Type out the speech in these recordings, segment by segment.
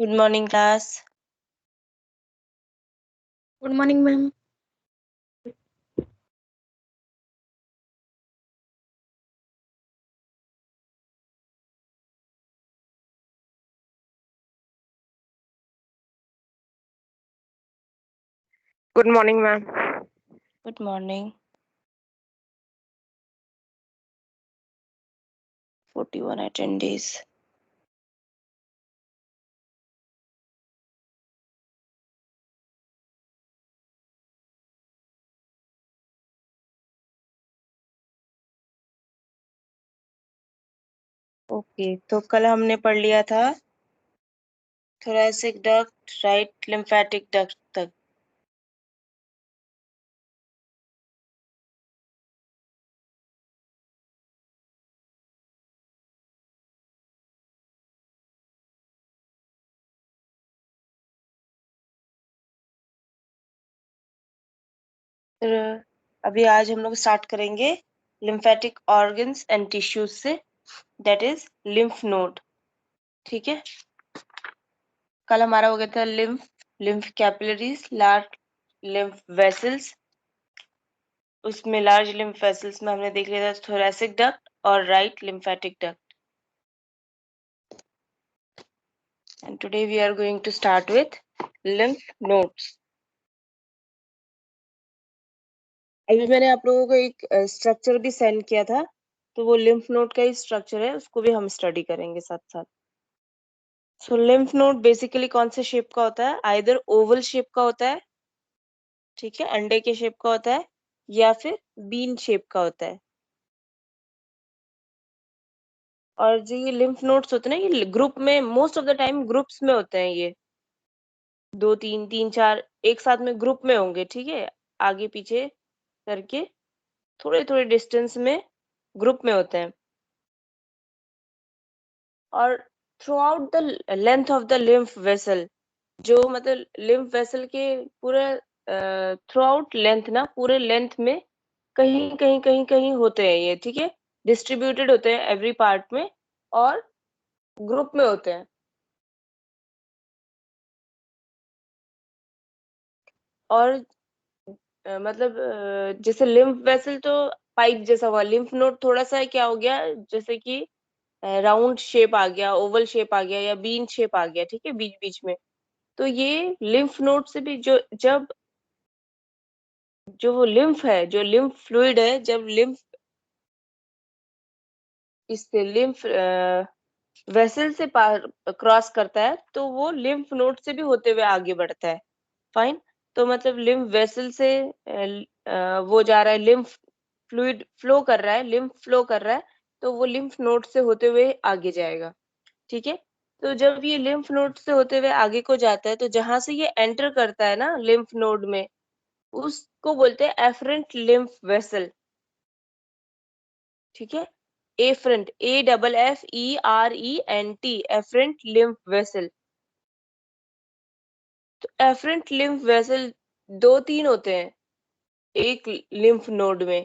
Good morning, class. Good morning, ma'am. Good morning, ma'am. Good morning. 41 attendees. Okay, तो कल हमने पढ़ लिया था thoracic duct, right lymphatic duct तक। फिर अभी आज हम लोग स्टार्ट करेंगे लिम्फेटिक ऑर्गन्स एंड टिश्यूज से, दैट इज लिम्फ नोड। ठीक है, कल हमारा हो गया था lymph capillaries, large lymph vessels. उसमें लार्ज लिम्फ वेसल्स में हमने देख लिया था थोरैसिक डक्ट और right lymphatic duct. And today we are going to start with lymph nodes. अभी मैंने आप लोगों को एक स्ट्रक्चर भी सेंड किया था, तो वो लिम्फ नोड का ही स्ट्रक्चर है, उसको भी हम स्टडी करेंगे साथ साथ। सो लिम्फ नोड बेसिकली कौन से शेप का होता है? आइदर ओवल शेप का होता है, ठीक है, अंडे के शेप का होता है, या फिर बीन शेप का होता है। और जो ये लिम्फ नोड्स होते हैं ना, ये ग्रुप में, most of the time groups में होते हैं। ये 2 3 3 4 एक साथ में ग्रुप में होंगे, ठीक है, आगे पीछे करके थोड़े थोड़े डिस्टेंस में ग्रुप में होते हैं। और through out the length of the lymph vessel, जो मतलब लिम्फ वेसल के पूरे थ्रू आउट लेंथ ना, पूरे लेंथ में कहीं कहीं कहीं कहीं होते हैं ये, ठीक है, डिस्ट्रीब्यूटेड होते हैं एवरी पार्ट में, और ग्रुप में होते हैं। और मतलब जैसे लिम्फ वेसल तो पाइप जैसा हुआ, लिम्फ नोड थोड़ा सा क्या हो गया, जैसे कि राउंड शेप आ गया, ओवल शेप आ गया, या बीन शेप आ गया, ठीक है, बीच बीच में। तो ये लिम्फ नोड से भी जब जो वो लिम्फ है, जो लिम्फ फ्लूइड है, जब लिम्फ इससे लिम्फ वेसल से पार क्रॉस करता है, तो वो लिम्फ नोड से भी होते हुए आगे बढ़ता है। फाइन, तो मतलब लिम्फ वेसल से वो जा रहा है, लिम्फ फ्लूइड फ्लो कर रहा है, लिम्फ फ्लो कर रहा है, तो वो लिम्फ नोड से होते हुए आगे जाएगा। ठीक है, तो जब ये लिम्फ नोड से होते हुए आगे को जाता है, तो जहां से ये एंटर करता है ना लिम्फ नोड में, उसको बोलते हैं एफरेंट लिम्फ वेसल। ठीक है, afferent, AFFERENT, afferent lymph vessel. तो एफरेंट लिम्फ वेसल 2-3 होते हैं एक लिम्फ नोड में,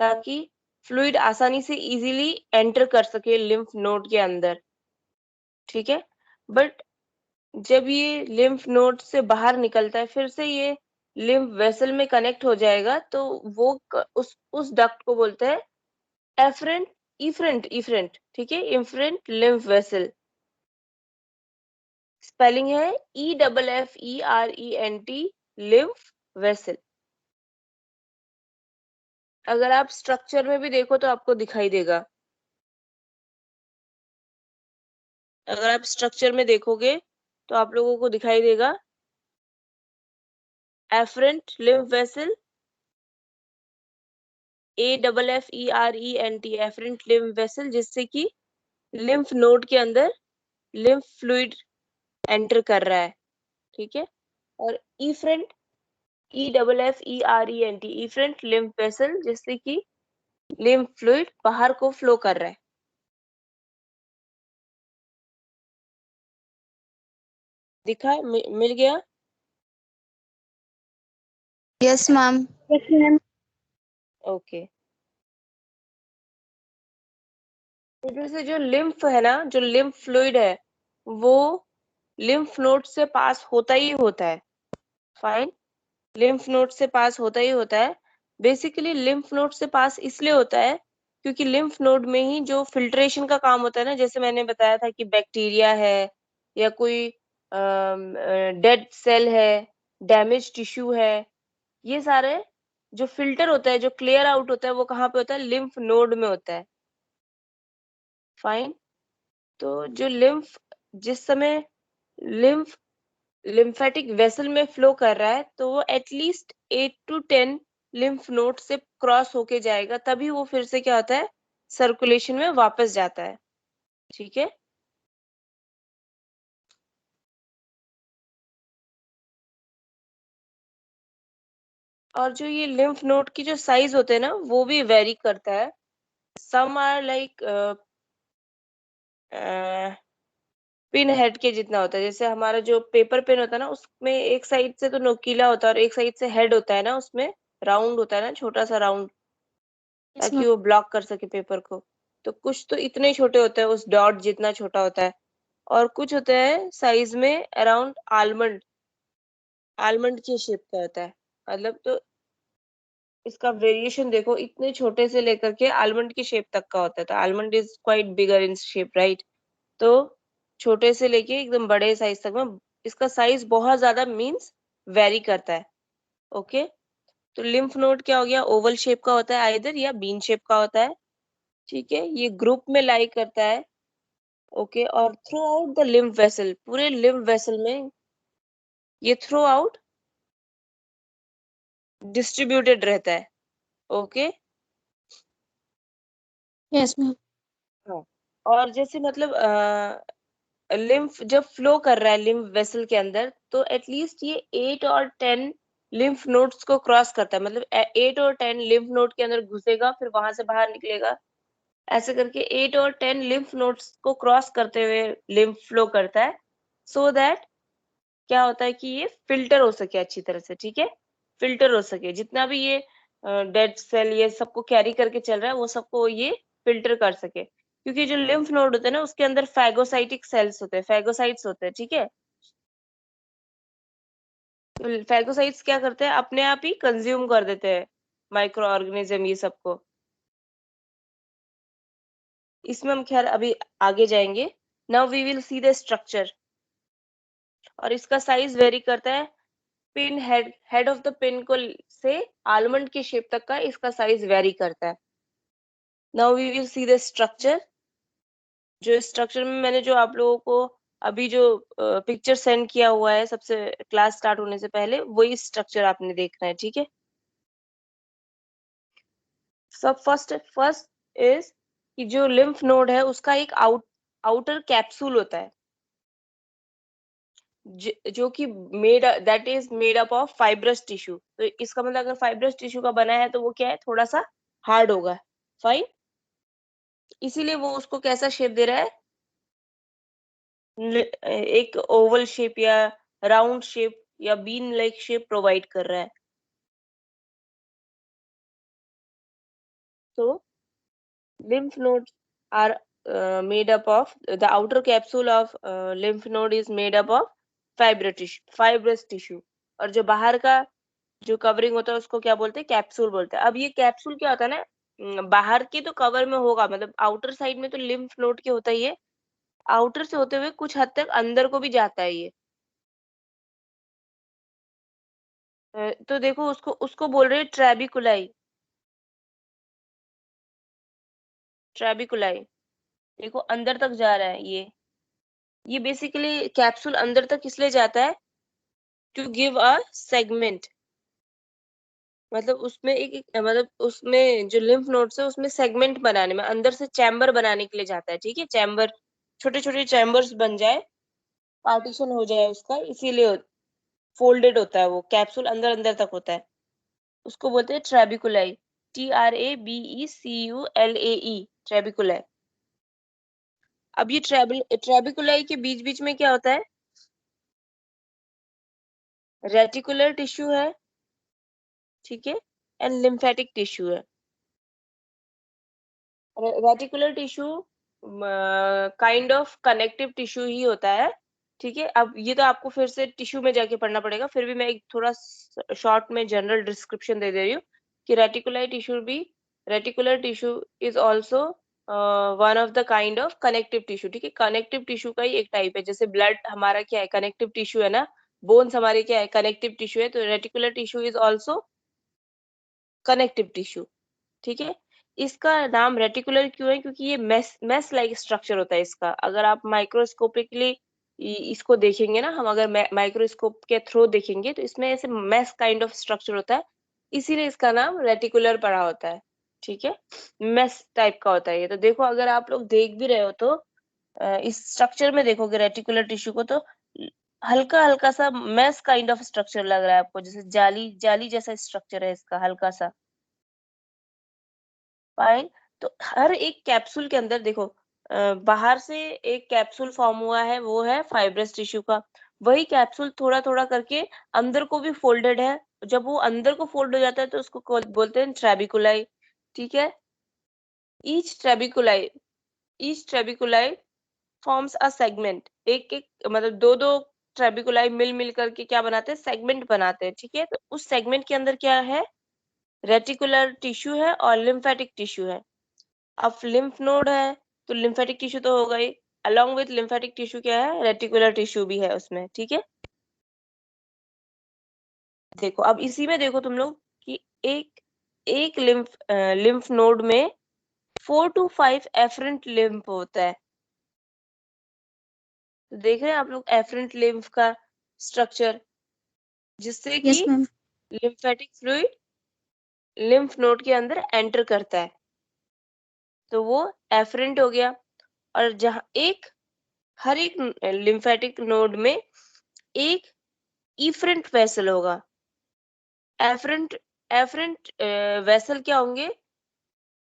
ताकि फ्लूइड आसानी से इजीली एंटर कर सके लिम्फ नोड के अंदर। ठीक है, बट जब ये लिम्फ नोड से बाहर निकलता है, फिर से ये लिम्फ वेसल में कनेक्ट हो जाएगा, तो वो उस डक्ट को बोलते हैं एफरेंट इफरेंट, ठीक है, इफरेंट लिम्फ वेसल। स्पेलिंग है EFFERENT, लिम्फ वेसल। अगर आप स्ट्रक्चर में भी देखो तो आपको दिखाई देगा। अगर आप स्ट्रक्चर में देखोगे तो आप लोगों को दिखाई देगा afferent lymph vessel, AFFERENT, afferent lymph vessel, जिससे कि लिम्फ नोड के अंदर लिम्फ फ्लूइड एंटर कर रहा है। ठीक है, और efferent, EFFERENT, efferent lymph vessel, जिससे कि लिम्फ फ्लूइड बाहर को फ्लो कर रहा है। दिखा, मिल गया? Yes, ma'am. Yes, ma'am. Okay, तो जैसे जो लिम्फ है ना, जो लिम्फ फ्लूइड है, वो लिम्फ नोड से पास होता ही होता है। फाइन, लिम्फ नोड से पास होता ही होता है। बेसिकली लिम्फ नोड से पास इसलिए होता है क्योंकि लिम्फ नोड में ही जो फिल्ट्रेशन का काम होता है ना, जैसे मैंने बताया था कि बैक्टीरिया है या कोई डेड सेल है, डैमेज टिश्यू है, ये सारे जो फिल्टर होता है, जो क्लियर आउट होता है, वो कहाँ पे होता है? लिम्फ नोड में होता है। फाइन, तो जो लिम्फ जिस समय लिम्फ लिम्फेटिक वेसल में फ्लो कर रहा है, तो वो एटलीस्ट 8 टू 10 लिम्फ नोड से क्रॉस होके जाएगा, तभी वो फिर से क्या होता है? सर्कुलेशन में वापस जाता है। ठीक है? और जो ये लिम्फ नोड की जो साइज होते हैं ना, वो भी वेरी करता है। Some are like pin head के जितना होता है। जैसे हमारा जो पेपर पेन होता है ना, उसमें एक साइड से तो नोकीला होता है और एक साइड से हेड होता है ना, उसमें राउंड होता है ना, छोटा सा राउंड, Yes, ताकि ma'am. वो ब्लॉक कर सके पेपर को। तो कुछ तो इतने ही छोटे होते हैं, उस डॉट जितना छोटा होता है, और कुछ होते हैं साइज में अराउंड आलमंड, आलमंड के शेप का होता है। मतलब तो इसका वेरिएशन देखो, इतने छोटे से लेकर के आलमंड की शेप तक का होता है। तो almond is quite bigger in shape, right? तो छोटे से लेके एकदम बड़े साइज तक में इसका साइज बहुत ज्यादा मीन्स वेरी करता है। ओके, तो लिम्फ नोड क्या हो गया? ओवल शेप का होता है आइदर, या बीन शेप का होता है। ठीक है, ये ग्रुप में लाई करता है। ओके, और through out the lymph vessel, पूरे लिम्फ वेसल में ये थ्रू आउट डिस्ट्रीब्यूटेड रहता है। Okay, Yes, ma'am. हाँ। और जैसे मतलब लिम्फ जब फ्लो कर रहा है लिम्फ वेसल के अंदर, तो एटलीस्ट ये 8 और 10 लिम्फ नोड्स को क्रॉस करता है। मतलब 8 और 10 लिम्फ नोड के अंदर घुसेगा, फिर वहां से बाहर निकलेगा, ऐसे करके 8 और 10 लिम्फ नोड्स को क्रॉस करते हुए लिम्फ फ्लो करता है, सो दैट क्या होता है कि ये फिल्टर हो सके अच्छी तरह से। ठीक है, फिल्टर हो सके, जितना भी ये डेड सेल ये सबको कैरी करके चल रहा है, वो सबको ये फिल्टर कर सके। क्योंकि जो लिम्फ नोड होते हैं ना, उसके अंदर फैगोसाइटिक सेल्स होते हैं, फैगोसाइट्स होते हैं। ठीक है, तो फैगोसाइट्स क्या करते हैं? अपने आप ही कंज्यूम कर देते हैं माइक्रो ऑर्गेनिज्म ये सबको। इसमें हम खैर अभी आगे जाएंगे। Now we will see the structure, और इसका साइज वेरी करता है। Pin head, head of the pin को से आलमंड की शेप तक का इसका साइज वेरी करता है। Now we will see the structure. जो स्ट्रक्चर में मैंने जो आप लोगों को अभी जो पिक्चर सेंड किया हुआ है सबसे क्लास स्टार्ट होने से पहले, वही स्ट्रक्चर आपने देखना है। ठीक है, सब फर्स्ट फर्स्ट इज कि जो लिम्फ नोड है उसका एक आउटर कैप्सूल होता है, जो कि made that is made up of fibrous tissue. तो इसका मतलब अगर फाइब्रस टिश्यू का बना है तो वो क्या है? थोड़ा सा हार्ड होगा। फाइन, इसीलिए वो उसको कैसा शेप दे रहा है? एक ओवल शेप या राउंड शेप या बीन लाइक शेप प्रोवाइड कर रहा है। तो lymph nodes are made up of the outer capsule of lymph node is made up of fibrous tissue, और जो बाहर का जो कवरिंग होता है उसको क्या बोलते हैं? कैप्सूल बोलते हैं। अब ये कैप्सूल क्या होता है ना, बाहर के तो कवर में होगा, मतलब आउटर साइड में तो लिम्फ नोड के होता ही है, आउटर से होते हुए कुछ हद तक अंदर को भी जाता है ये। तो देखो उसको उसको बोल रहे हैं ट्रेबिकुलाई, ट्रेबिकुलाई। देखो अंदर तक जा रहा है ये बेसिकली कैप्सूल अंदर तक इसलिए जाता है टू गिव अ सेगमेंट। मतलब उसमें मतलब उसमें जो लिम्फ नोड्स है उसमें सेगमेंट बनाने में, अंदर से चैम्बर बनाने के लिए जाता है। ठीक है, चैम्बर, छोटे छोटे चैम्बर्स बन जाए, पार्टीशन हो जाए उसका, इसीलिए फोल्डेड होता है वो कैप्सूल, अंदर अंदर तक होता है। उसको बोलते हैं ट्रेबिकुलाई, TRABECULAE, ट्रेबिकुलाई। अब ये ट्रेबिकुलाई के बीच बीच में क्या होता है? रेटिकुलर टिश्यू है, ठीक है, एंड लिम्फेटिक टिश्यू है। Reticular tissue kind of connective tissue ही होता है, ठीक है। अब ये तो आपको फिर से टिश्यू में जाके पढ़ना पड़ेगा, फिर भी मैं एक थोड़ा शॉर्ट में जनरल डिस्क्रिप्शन दे रही हूँ कि reticular tissue is also one of the kind of connective tissue. ठीक है, कनेक्टिव टिश्यू का ही एक टाइप है। जैसे ब्लड हमारा क्या है, कनेक्टिव टिश्यू है ना, बोन्स हमारे क्या है, कनेक्टिव टिश्यू है, तो reticular tissue is also connective tissue. ठीक है, इसका नाम रेटिकुलर क्यों है, क्योंकि ये मैस लाइक स्ट्रक्चर होता है इसका। अगर आप माइक्रोस्कोपिकली इसको देखेंगे ना, हम अगर माइक्रोस्कोप के थ्रू देखेंगे तो इसमें ऐसे मैस काइंड ऑफ स्ट्रक्चर होता है, इसीलिए इसका नाम रेटिकुलर पड़ा होता है। ठीक है, मैस टाइप का होता है ये। तो देखो, अगर आप लोग देख भी रहे हो तो इस स्ट्रक्चर में देखोगे रेटिकुलर टिश्यू को, तो हल्का हल्का सा मैस काइंड ऑफ स्ट्रक्चर लग रहा है आपको, जैसे जाली जाली जैसा स्ट्रक्चर है इसका, हल्का सा। फाइन। तो हर एक कैप्सूल के अंदर देखो, बाहर से एक कैप्सूल फॉर्म हुआ है, वो है फाइब्रस टिश्यू का। वही कैप्सूल थोड़ा थोड़ा करके अंदर को भी फोल्डेड है। जब वो अंदर को फोल्ड हो जाता है तो उसको बोलते हैं ट्रेबिकुलाई। ठीक है, each trabeculae each trabeculae forms a segment. एक एक मतलब दो दो ट्रेबिकुलाई मिल मिल करके क्या बनाते हैं, सेगमेंट बनाते हैं। ठीक है, तो उस सेगमेंट के अंदर क्या है, रेटिकुलर टिश्यू है और लिम्फेटिक टिश्यू है। अब लिम्फ नोड है तो लिम्फेटिक टिश्यू तो होगा ही, अलोंग विथ लिम्फेटिक टिश्यू क्या है, रेटिकुलर टिश्यू भी है उसमें। ठीक है, देखो अब इसी में देखो तुम लोग कि एक एक लिम्फ नोड में 4 to 5 एफरेंट लिम्फ होता है। तो देख रहे हैं आप लोग एफरेंट लिम्फ का स्ट्रक्चर, जिससे कि yes ma'am. Lymphatic fluid lymph node के अंदर एंटर करता है, तो वो एफरेंट हो गया। और जहां हर एक लिम्फेटिक नोड में एक इफरेंट वेसल होगा। एफरेंट एफरेंट वेसल क्या होंगे,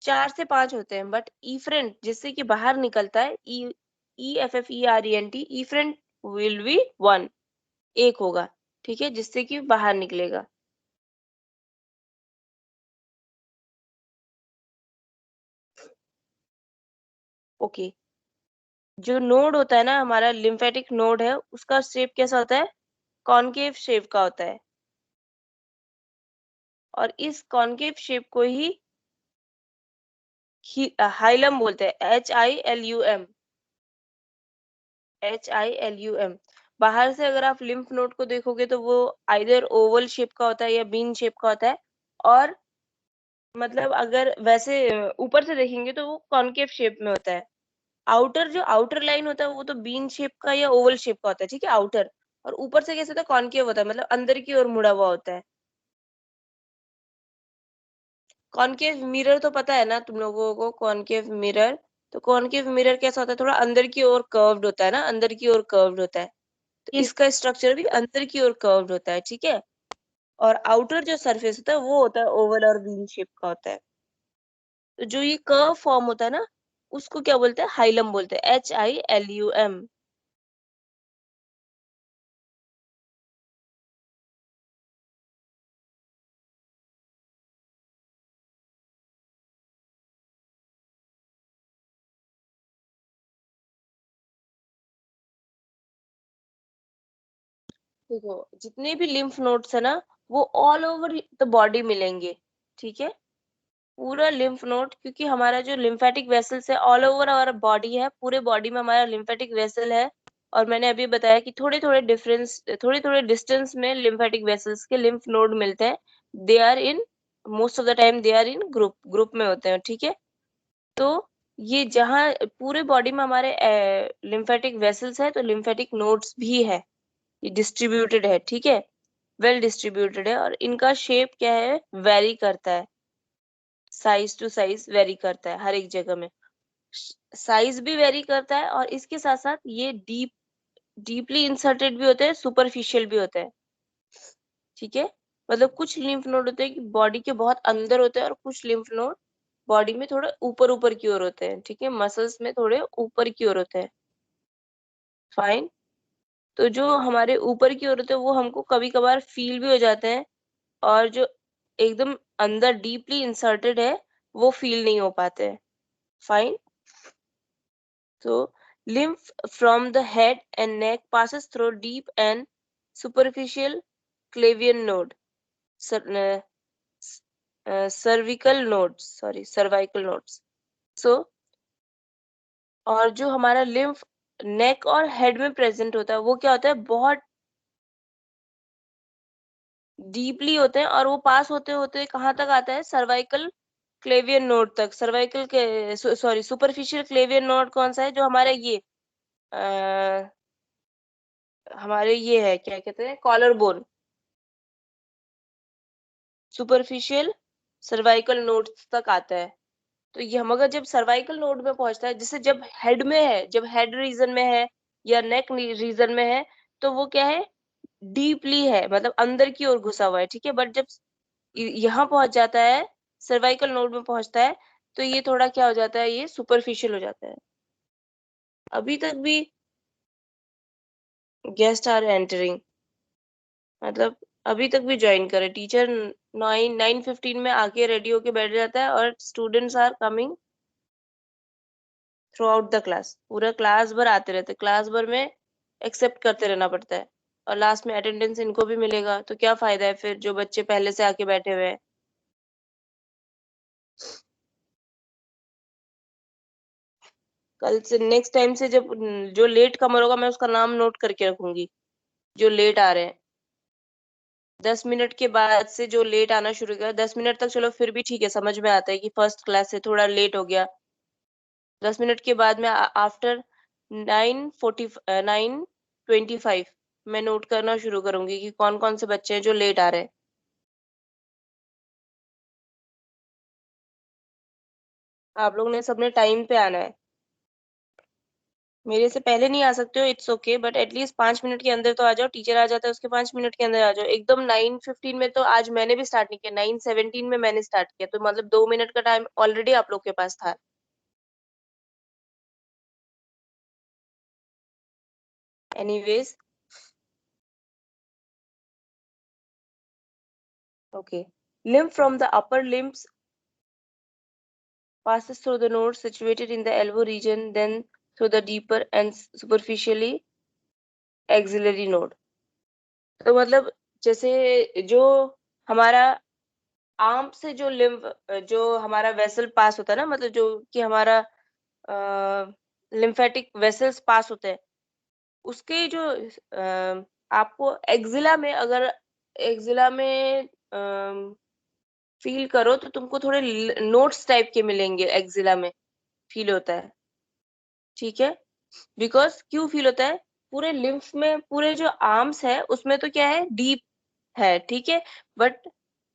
4 से 5 होते हैं, बट इफरेंट जिससे कि बाहर निकलता है, EFFERENT, इफरेंट विल बी 1, एक होगा। ठीक है, जिससे कि बाहर निकलेगा। ओके, जो नोड होता है ना हमारा लिम्फेटिक नोड है, उसका शेप कैसा होता है, कॉनकेव शेप का होता है। और इस कॉनकेव शेप को ही हाइलम बोलते हैं, HILUM। बाहर से अगर आप लिम्फ नोड को देखोगे तो वो आइदर ओवल शेप का होता है या बीन शेप का होता है। और मतलब अगर वैसे ऊपर से देखेंगे तो वो कॉनकेव शेप में होता है। जो आउटर लाइन होता है वो तो बीन शेप का या ओवल शेप का होता है। ठीक है, आउटर। और ऊपर से कैसे होता है, कॉनकेव होता है, मतलब अंदर की ओर मुड़ा हुआ होता है। कॉनकेव मिरर तो पता है ना तुम लोगों को, कॉनकेव मिरर। तो कॉनकेव मिरर कैसा होता है, थोड़ा अंदर की ओर कर्व्ड होता है ना, अंदर की ओर कर्व्ड होता है। तो यस। इसका स्ट्रक्चर भी अंदर की ओर कर्व्ड होता है। ठीक है, और आउटर जो सरफेस होता है वो होता है ओवल और बीन शेप का होता है। तो जो ये कर्व फॉर्म होता है ना, उसको क्या बोलते हैं, हाइलम बोलते हैं, HILUM। देखो, जितने भी लिम्फ नोड्स है ना, वो ऑल ओवर द बॉडी मिलेंगे। ठीक है, पूरा लिम्फ नोड, क्योंकि हमारा जो लिम्फेटिक वेसल्स है ऑल ओवर आवर बॉडी है, पूरे बॉडी में हमारा लिम्फेटिक वेसल है। और मैंने अभी बताया कि थोड़े थोड़े डिस्टेंस में लिम्फेटिक वेसल्स के लिम्फ नोड मिलते हैं। They are in most of the time they are in group में होते हैं। ठीक है, तो ये जहाँ पूरे बॉडी में हमारे लिम्फेटिक वेसल्स है, तो लिम्फेटिक नोड्स भी है, ये डिस्ट्रीब्यूटेड है। ठीक है, वेल डिस्ट्रीब्यूटेड है, और इनका शेप क्या है, वेरी करता है, साइज टू साइज वेरी करता है हर एक जगह में। साइज भी वेरी करता है, और इसके साथ साथ ये डीपली इंसर्टेड भी होते हैं, सुपरफिशियल भी होता है। ठीक है, मतलब कुछ लिम्फ नोड होते हैं कि बॉडी के बहुत अंदर होते हैं, और कुछ लिम्फ नोड बॉडी में थोड़े ऊपर ऊपर की ओर होते हैं। ठीक है, मसल्स में थोड़े ऊपर की ओर होते हैं। फाइन। तो जो हमारे ऊपर की ओर होते हैं वो हमको कभी कभार फील भी हो जाते हैं, और जो एकदम अंदर डीपली इंसर्टेड है वो फील नहीं हो पाते हैं। फाइन। तो lymph from the head and neck passes through deep and superficial clavian node, cervical nodes. So और जो हमारा lymph neck और head में present होता है वो क्या होता है, बहुत डीपली होते हैं और वो पास होते होते कहाँ तक आता है, सर्वाइकल क्लेवियन नोड तक। सर्वाइकल के सॉरी सुपरफिशियल क्लेवियन नोड कौन सा है, जो हमारे ये हमारे ये है, क्या कहते हैं, collar bone. Superficial cervical node तक आता है। तो ये हम अगर जब सर्वाइकल नोड में पहुंचता है, जैसे जब हेड में है, जब हेड रीजन में है या नेक रीजन में है, तो वो क्या है, डीपली है, मतलब अंदर की ओर घुसा हुआ है, ठीक है। बट जब यहाँ पहुंच जाता है, सर्वाइकल नोड में पहुंचता है, तो ये थोड़ा क्या हो जाता है, ये सुपरफिशियल हो जाता है। अभी तक भी गेस्ट आर एंटरिंग, मतलब अभी तक भी ज्वाइन करे। टीचर 9:15 में आके रेडी होके बैठ जाता है और students are coming through out the class. पूरा क्लास भर आते रहते, क्लास भर में एक्सेप्ट करते रहना पड़ता है और लास्ट में अटेंडेंस इनको भी मिलेगा, तो क्या फायदा है फिर जो बच्चे पहले से आके बैठे हुए हैं। कल से नेक्स्ट टाइम से जब जो लेट कमर होगा, मैं उसका नाम नोट करके रखूंगी, जो लेट आ रहे हैं। 10 मिनट के बाद से जो लेट आना शुरू किया, 10 मिनट तक चलो फिर भी ठीक है, समझ में आता है कि फर्स्ट क्लास से थोड़ा लेट हो गया। 10 मिनट के बाद में आफ्टर 9:25 मैं नोट करना शुरू करूंगी कि कौन कौन से बच्चे हैं जो लेट आ रहे हैं। आप लोग ने सबने टाइम पे आना है। मेरे से पहले नहीं आ सकते हो, it's okay, but at least 5 minute के अंदर तो आ जाओ। टीचर आ जाता है उसके 5 मिनट के अंदर आ जाओ। एकदम 9:15 में तो आज मैंने भी स्टार्ट नहीं किया, 9:17 में मैंने स्टार्ट किया, तो मतलब 2 मिनट का टाइम ऑलरेडी आप लोग के पास था। Anyways, okay. Lymph from the upper limbs passes through the nodes situated in the elbow region, then through the deeper and superficially axillary node. तो मतलब जैसे जो हमारा आर्म से जो लिम्फ, जो हमारा वेसल पास होता है ना, मतलब जो कि हमारा लिम्फेटिक वेसल्स पास होते हैं, उसके जो आपको एक्जिला में, अगर एक्जिला में फील करो तो तुमको थोड़े नोट्स टाइप के मिलेंगे, एक्जिला में फील होता है, ठीक है। बिकॉज क्यों फील होता है, पूरे लिम्फ में, पूरे जो आर्म्स है उसमें तो क्या है, डीप है, ठीक है। बट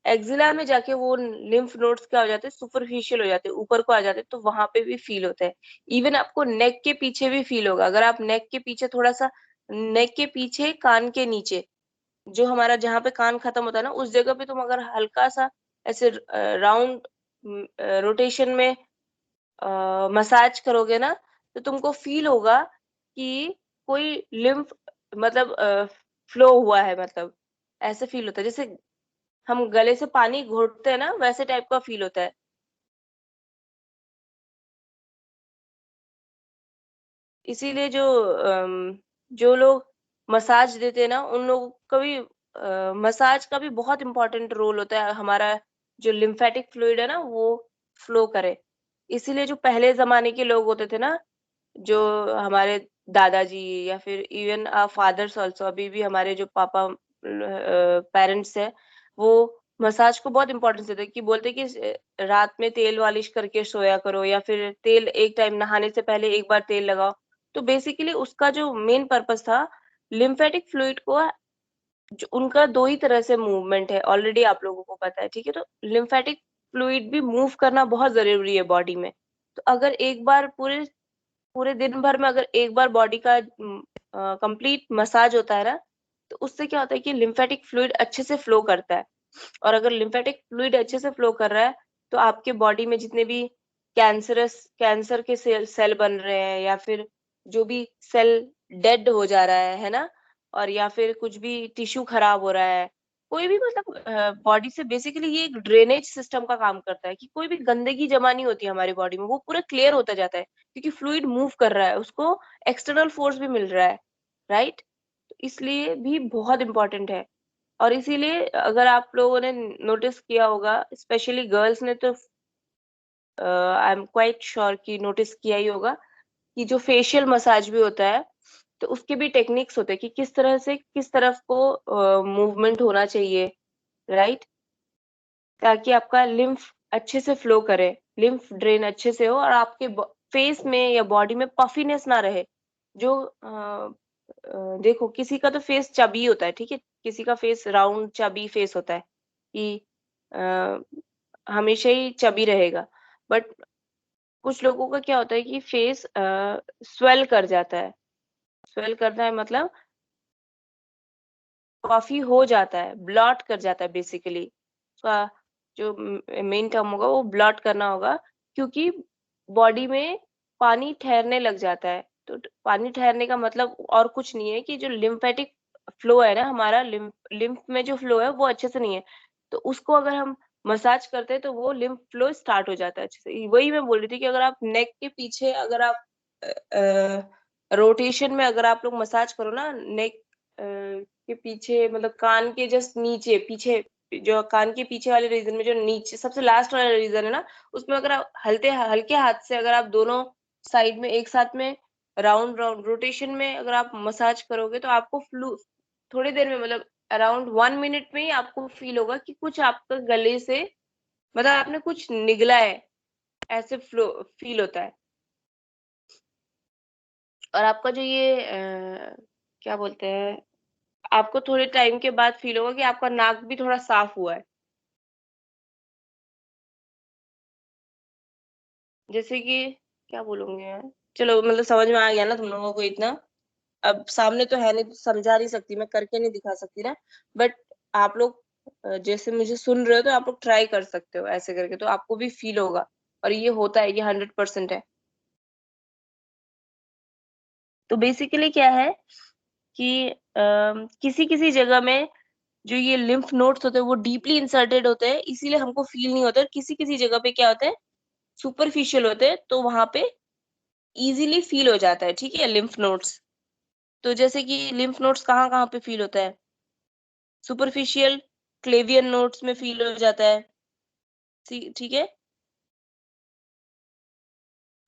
एक्जिला में जाके वो लिम्फ नोड्स क्या हो जाते हैं, सुपरफिशियल हो जाते हैं, ऊपर को आ जाते हैं, तो वहां पे भी फील होता है। इवन आपको नेक के पीछे भी फील होगा, अगर आप नेक के पीछे थोड़ा सा, नेक के पीछे कान के नीचे, जो हमारा जहाँ पे कान खत्म होता है ना, उस जगह पे तुम अगर हल्का सा ऐसे राउंड रोटेशन में मसाज करोगे ना, तो तुमको फील होगा कि कोई लिम्फ, मतलब फ्लो हुआ है, मतलब ऐसे फील होता है जैसे हम गले से पानी घोटते हैं ना, वैसे टाइप का फील होता है। इसीलिए जो लोग मसाज देते हैं ना, उन लोगों का भी मसाज का भी बहुत इंपॉर्टेंट रोल होता है, हमारा जो लिम्फेटिक फ्लूइड है ना वो फ्लो करे। इसीलिए जो पहले जमाने के लोग होते थे ना, जो हमारे दादाजी या फिर इवन फादर्स ऑल्सो, अभी भी हमारे जो पापा पेरेंट्स है, वो मसाज को बहुत इंपॉर्टेंस देते हैं, कि बोलते कि रात में तेल मालिश करके सोया करो, या फिर तेल एक टाइम नहाने से पहले एक बार तेल लगाओ। तो बेसिकली उसका जो मेन पर्पस था, लिम्फेटिक फ्लूइड को, जो उनका दो ही तरह से मूवमेंट है, ऑलरेडी आप लोगों को पता है, ठीक है। तो लिम्फेटिक फ्लूइड भी मूव करना बहुत जरूरी है बॉडी में। तो अगर एक बार पूरे पूरे दिन भर में अगर एक बार बॉडी का कंप्लीट मसाज होता है ना, तो उससे क्या होता है कि लिम्फेटिक फ्लूइड अच्छे से फ्लो करता है। और अगर लिम्फेटिक फ्लूइड अच्छे से फ्लो कर रहा है, तो आपके बॉडी में जितने भी कैंसर के सेल बन रहे हैं, या फिर जो भी सेल डेड हो जा रहा है ना, और या फिर कुछ भी टिश्यू खराब हो रहा है, कोई भी मतलब बॉडी से बेसिकली ये एक ड्रेनेज सिस्टम का काम करता है कि कोई भी गंदगी जमा नहीं होती हमारी बॉडी में, वो पूरा क्लियर होता जाता है क्योंकि फ्लूइड मूव कर रहा है, उसको एक्सटर्नल फोर्स भी मिल रहा है, राइट? तो इसलिए भी बहुत इंपॉर्टेंट है। और इसीलिए अगर आप लोगों ने नोटिस किया होगा, स्पेशली गर्ल्स ने, तो आई एम क्वाइट श्योर कि नोटिस किया ही होगा कि जो फेशियल मसाज भी होता है, तो उसके भी टेक्निक्स होते हैं कि किस तरह से किस तरफ को मूवमेंट होना चाहिए, राइट? ताकि आपका लिम्फ अच्छे से फ्लो करे, लिम्फ ड्रेन अच्छे से हो और आपके फेस में या बॉडी में पफीनेस ना रहे। जो देखो, किसी का तो फेस चबी होता है, ठीक है? किसी का फेस राउंड चबी फेस होता है कि हमेशा ही चबी रहेगा, बट कुछ लोगों का क्या होता है कि फेस स्वेल कर जाता है। स्वेल करना है मतलब काफी हो जाता है, ब्लॉट कर जाता है बेसिकली। जो मेन टर्म होगा वो ब्लॉट करना होगा, क्योंकि बॉडी में पानी ठहरने लग जाता है। तो पानी ठहरने का मतलब और कुछ नहीं है कि जो लिम्फेटिक फ्लो है ना, हमारा लिम्फ में जो फ्लो है वो अच्छे से नहीं है, तो उसको अगर हम मसाज करते हैं तो वो लिम्फ फ्लो स्टार्ट हो जाता है अच्छे से। वही मैं बोल रही थी कि अगर आप नेक के पीछे अगर आप रोटेशन में अगर आप लोग मसाज करो ना, नेक के पीछे मतलब कान के जस्ट नीचे, पीछे जो कान के पीछे वाले रीजन में, जो नीचे सबसे लास्ट वाला रीजन है ना, उसमें अगर आप हल्के हल्के हाथ से अगर आप दोनों साइड में एक साथ में राउंड राउंड रोटेशन में अगर आप मसाज करोगे तो आपको फ्लू थोड़ी देर में, मतलब अराउंड 1 मिनट में ही आपको फील होगा कि कुछ आपका गले से, मतलब आपने कुछ निगला है, ऐसे फ्लो फील होता है। और आपका जो ये क्या बोलते हैं, आपको थोड़े टाइम के बाद फील होगा कि आपका नाक भी थोड़ा साफ हुआ है। जैसे कि क्या बोलूंगी यार, चलो मतलब समझ में आ गया ना तुम लोगों को इतना। अब सामने तो है नहीं तो समझा नहीं सकती, मैं करके नहीं दिखा सकती ना, बट आप लोग जैसे मुझे सुन रहे हो तो आप लोग ट्राई कर सकते हो ऐसे करके, तो आपको भी फील होगा। और ये होता है, ये 100% है। तो बेसिकली क्या है कि किसी किसी जगह में जो ये लिम्फ नोड्स होते हैं वो डीपली इंसर्टेड होते हैं, इसीलिए हमको फील नहीं होता। और किसी किसी जगह पे क्या होता है, सुपरफिशियल होते हैं, तो वहां पे इजीली फील हो जाता है, ठीक है, लिम्फ नोड्स। तो जैसे कि लिम्फ नोड्स कहाँ कहाँ पे फील होता है, सुपरफिशियल क्लेवियन नोड्स में फील हो जाता है, ठीक है।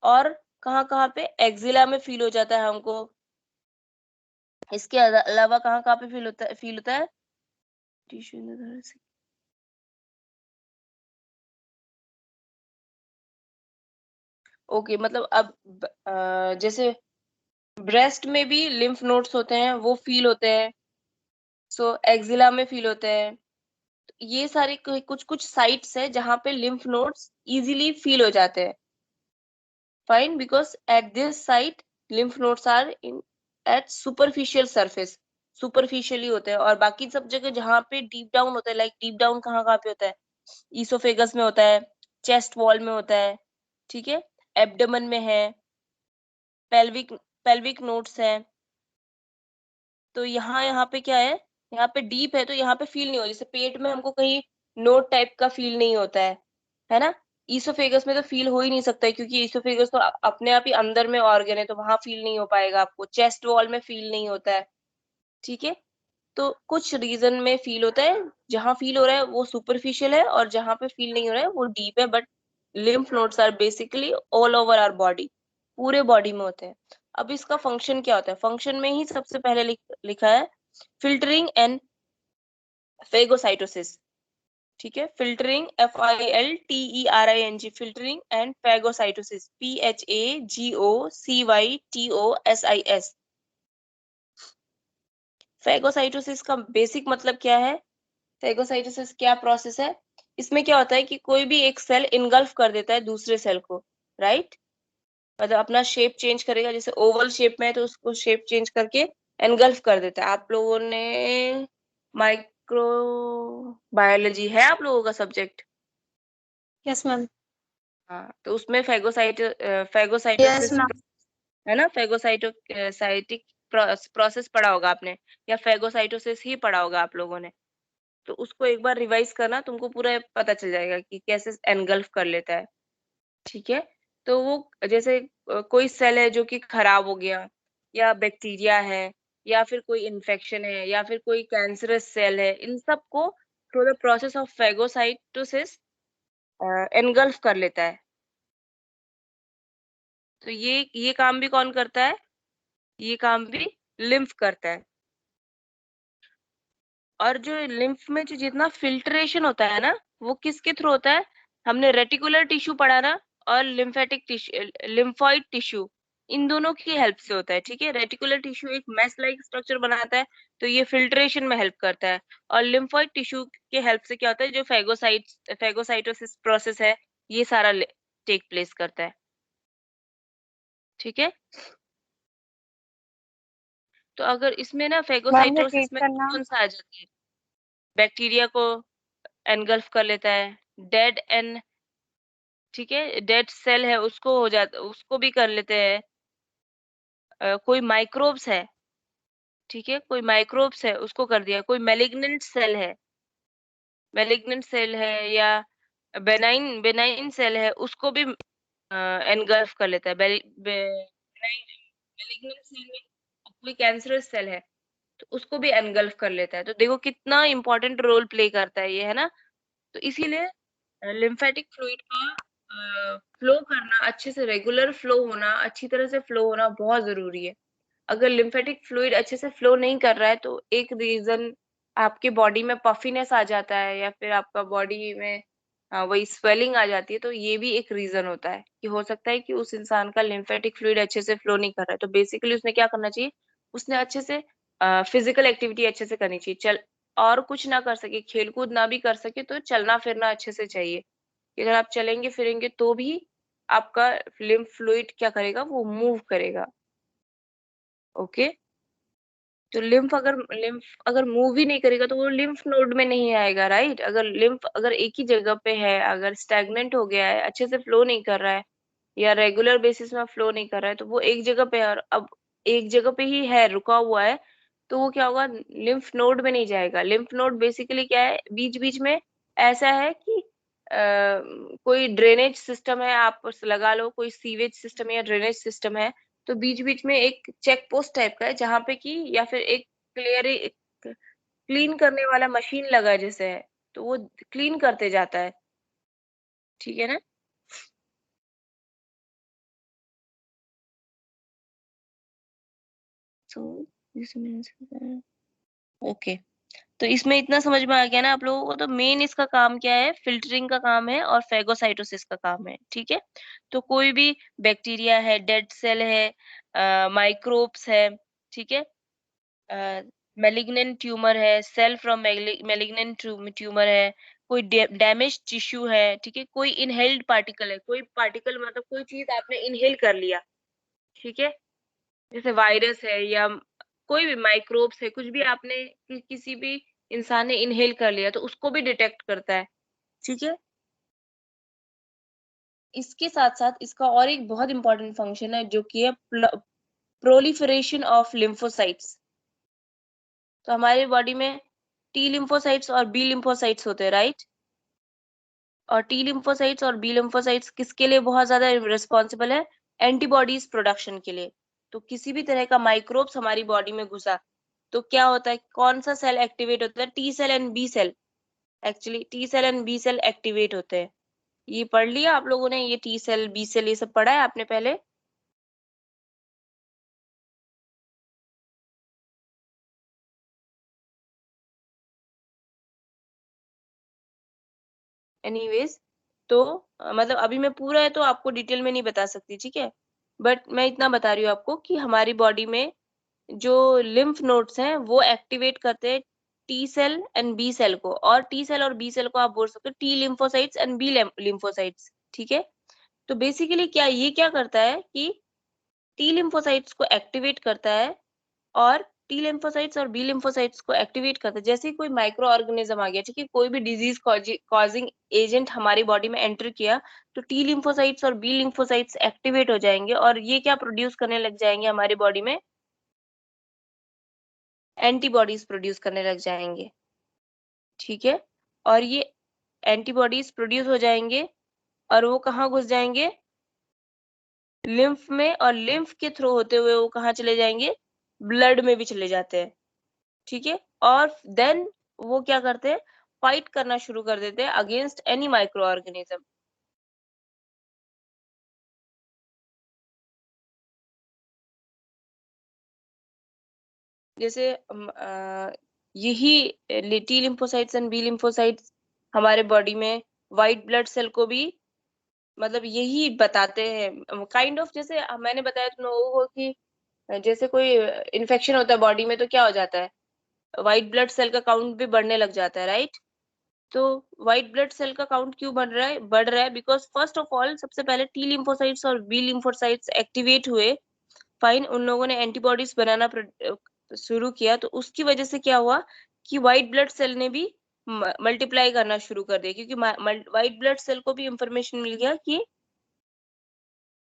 और कहाँ कहाँ पे एक्जिला में फील हो जाता है हमको। इसके अलावा कहाँ कहाँ पे फील होता है टिश्यू से। ओके, मतलब अब जैसे ब्रेस्ट में भी लिम्फ नोड्स होते हैं, वो फील होते हैं। सो एक्जिला में फील होते हैं। ये सारे कुछ कुछ साइट्स है जहाँ पे लिम्फ नोड्स इजीली फील हो जाते हैं। Fine, because at this site lymph nodes are in at superficial surface, superficially होते हैं। और बाकी सब जगह जहाँ पे डीप डाउन होता है, लाइक डीप डाउन कहाँ कहाँ पे होता है, ईसोफेगस में होता है, चेस्ट वॉल में होता है, ठीक है, एब्डोमेन में है, पेल्विक पेल्विक नोड्स है। तो यहाँ यहाँ पे क्या है, यहाँ पे डीप है तो यहाँ पे फील नहीं हो, जैसे पेट में हमको कहीं नोट टाइप का फील नहीं होता है ना। ईसोफेगस में तो फील हो ही नहीं सकता है, क्योंकि ईसोफेगस तो अपने आप ही अंदर में ऑर्गन है, तो वहां फील नहीं हो पाएगा आपको। चेस्ट वॉल में फील नहीं होता है, ठीक है। तो कुछ रीजन में फील होता है, जहां फील हो रहा है वो सुपरफिशियल है, और जहां पे फील नहीं हो रहा है वो डीप है। But lymph nodes are basically all over our body, पूरे बॉडी में होते हैं। अब इसका फंक्शन क्या होता है, फंक्शन में ही सबसे पहले लिखा है फिल्टरिंग एंड फेगोसाइटोसिस, ठीक है। Filtering FILTERING, filtering and phagocytosis PHAGOCYTOSIS। Phagocytosis का बेसिक मतलब क्या है, फेगोसाइटोसिस क्या प्रोसेस है। इसमें क्या होता है कि कोई भी एक सेल इनगल्फ कर देता है दूसरे सेल को, राइट। मतलब अपना शेप चेंज करेगा, जैसे ओवल शेप में है तो उसको शेप चेंज करके एनगल्फ कर देता है। आप लोगों ने माइक्रो बायोलॉजी है आप लोगों का सब्जेक्ट? Yes ma'am. हाँ, तो उसमें यस फेगोसाइटोसिस मैम। है ना, फेगोसाइटिक प्रोसेस पढ़ा होगा आपने, या फेगोसाइटोसिस ही पढ़ा होगा आप लोगों ने। तो उसको एक बार रिवाइज करना, तुमको पूरा पता चल जाएगा कि कैसे एनगल्फ कर लेता है। ठीक है, तो वो जैसे कोई सेल है जो कि खराब हो गया, या बैक्टीरिया है, या फिर कोई इन्फेक्शन है, या फिर कोई कैंसरस सेल है, इन सबको through the process of phagocytosis engulf कर लेता है। तो ये काम भी कौन करता है? ये काम भी लिम्फ करता है। और जो लिम्फ में जो जितना फिल्ट्रेशन होता है ना, वो किसके थ्रू होता है? हमने रेटिकुलर टिश्यू पढ़ा ना, और लिम्फेटिक टिश्यू, लिम्फोइड टिश्यू, इन दोनों की हेल्प से होता है। ठीक है, रेटिकुलर टिश्यू एक मेस लाइक स्ट्रक्चर बनाता है, तो ये फिल्ट्रेशन में हेल्प करता है। और लिम्फोइड टिश्यू के हेल्प से क्या होता है? जो फेगोसाइटोसिस प्रोसेस है, ये सारा टेक प्लेस करता है। ठीक है, तो अगर इसमें ना मैम फेगोसाइटोसिस रिपीट में करना। कौन सा आ जाता है? बैक्टीरिया को एनगल्फ कर लेता है, डेड एन, ठीक है, डेड सेल है उसको हो जाता, उसको भी कर लेते हैं। कोई माइक्रोब्स है, ठीक है, कोई माइक्रोब्स है उसको कर दिया। कोई मैलिग्नेंट सेल है या बेनाइन बेनाइन सेल है, उसको भी एनगल्फ कर लेता है। मैलिग्नेंट सेल में कोई कैंसरस सेल है, तो उसको भी एनगल्फ कर लेता है। तो देखो कितना इंपॉर्टेंट रोल प्ले करता है ये, है ना? तो इसीलिए लिम्फेटिक फ्लूइड का फ्लो करना, अच्छे से रेगुलर फ्लो होना, अच्छी तरह से फ्लो होना बहुत जरूरी है। अगर लिम्फेटिक फ्लूइड अच्छे से फ्लो नहीं कर रहा है, तो एक रीजन आपके बॉडी में पफीनेस आ जाता है, या फिर आपका बॉडी में वही स्वेलिंग आ जाती है, तो ये भी एक रीजन होता है कि हो सकता है कि उस इंसान का लिम्फेटिक फ्लूइड अच्छे से फ्लो नहीं कर रहा है। तो बेसिकली उसने क्या करना चाहिए? उसने अच्छे से फिजिकल एक्टिविटी अच्छे से करनी चाहिए। चल, और कुछ ना कर सके, खेल कूद ना भी कर सके, तो चलना फिरना अच्छे से चाहिए। कि अगर आप चलेंगे फिरेंगे तो भी आपका लिम्फ फ्लूइड क्या करेगा? वो मूव करेगा। ओके, तो लिम्फ अगर मूव ही नहीं करेगा, तो वो लिम्फ नोड में नहीं आएगा, राइट? अगर लिम्फ अगर एक ही जगह पे है, अगर स्टैग्नेंट हो गया है, अच्छे से फ्लो नहीं कर रहा है, या रेगुलर बेसिस में फ्लो नहीं कर रहा है, तो वो एक जगह पे है, और अब एक जगह पे ही है, रुका हुआ है, तो वो क्या होगा? लिम्फ नोड में नहीं जाएगा। लिम्फ नोड बेसिकली क्या है? बीच बीच में ऐसा है कि कोई ड्रेनेज सिस्टम है, आप उस लगा लो, कोई सीवेज सिस्टम या ड्रेनेज सिस्टम है, तो बीच बीच में एक चेक पोस्ट टाइप का है, जहां पे कि या फिर एक क्लीन करने वाला मशीन लगा है जैसे है, तो वो क्लीन करते जाता है। ठीक है ना? सो ओके, तो इसमें इतना समझ में आ गया ना आप लोगों को? तो मेन इसका काम क्या है? फिल्टरिंग का काम है, और फेगोसाइटोसिस का काम है। ठीक है, तो कोई भी बैक्टीरिया है, डेड सेल है, माइक्रोब्स है, ठीक है, मैलिग्नेंट ट्यूमर है, सेल फ्रॉम मैलिग्नेंट ट्यूमर है, कोई डैमेज टिश्यू है, ठीक है, कोई इनहेल्ड पार्टिकल है, कोई पार्टिकल मतलब कोई चीज आपने इनहेल कर लिया, ठीक है, जैसे वायरस है, या कोई भी माइक्रोब्स है, कुछ भी आपने किसी भी इंसान ने इनहेल कर लिया, तो उसको भी डिटेक्ट करता है। ठीक है, इसके साथ साथ इसका और एक बहुत इंपॉर्टेंट फंक्शन है, जो कि है प्रोलिफरेशन ऑफ लिम्फोसाइट्स। तो हमारी बॉडी में टी लिम्फोसाइट्स और बी लिम्फोसाइट्स होते हैं, राइट? और टी लिम्फोसाइट्स और बी लिम्फोसाइट्स किसके लिए बहुत ज्यादा रिस्पॉन्सिबल है? एंटीबॉडीज प्रोडक्शन के लिए। तो किसी भी तरह का माइक्रोब्स हमारी बॉडी में घुसा, तो क्या होता है? कौन सा सेल एक्टिवेट होता है? T cell and B cell. Actually T cell and B cell activate होते हैं। ये पढ़ लिया आप लोगों ने? ये टी सेल, बी सेल, ये सब पढ़ा है आपने पहले? एनीवेज, तो मतलब अभी मैं पूरा है तो आपको डिटेल में नहीं बता सकती, ठीक है, बट मैं इतना बता रही हूँ आपको कि हमारी बॉडी में जो लिम्फ नोड्स हैं, वो एक्टिवेट करते हैं T cell and B cell को। और टी सेल और बी सेल को आप बोल सकते हो T lymphocytes and B lymphocytes. ठीक है, तो बेसिकली क्या करता है कि टी लिम्फोसाइट्स को एक्टिवेट करता है, और टी लिम्फोसाइट्स और बी लिम्फोसाइट्स को एक्टिवेट करता है। जैसे ही कोई माइक्रो ऑर्गेनिज्म आ गया, ठीक है, कोई भी डिजीज कॉजिंग एजेंट हमारी बॉडी में एंटर किया, तो टी लिम्फोसाइट्स और बी लिम्फोसाइट्स एक्टिवेट हो जाएंगे, और ये क्या प्रोड्यूस करने लग जाएंगे? हमारी बॉडी में एंटीबॉडीज प्रोड्यूस करने लग जाएंगे। ठीक है, और ये एंटीबॉडीज प्रोड्यूस हो जाएंगे और वो कहाँ घुस जाएंगे, लिम्फ में, और लिम्फ के थ्रू होते हुए वो कहाँ चले जाएंगे, ब्लड में भी चले जाते हैं। ठीक है, और देन वो क्या करते हैं, फाइट करना शुरू कर देते हैं अगेंस्ट एनी माइक्रो ऑर्गेनिज्म। जैसे यही T lymphocytes and B lymphocytes हमारे बॉडी में व्हाइट ब्लड सेल को भी मतलब यही बताते हैं काइंड ऑफ। जैसे मैंने बताया तुम लोगों को कि जैसे कोई इन्फेक्शन होता है बॉडी में तो क्या हो जाता है, व्हाइट ब्लड सेल का काउंट भी बढ़ने लग जाता है, राइट। तो व्हाइट ब्लड सेल का काउंट क्यों बढ़ रहा है, बिकॉज फर्स्ट ऑफ ऑल सबसे पहले टी लिम्फोसाइट्स और बी लिम्फोसाइट्स एक्टिवेट हुए, फाइन, उन लोगों ने एंटीबॉडीज बनाना शुरू किया, तो उसकी वजह से क्या हुआ कि व्हाइट ब्लड सेल ने भी मल्टीप्लाई करना शुरू कर दिया, क्योंकि व्हाइट ब्लड सेल को भी इंफॉर्मेशन मिल गया कि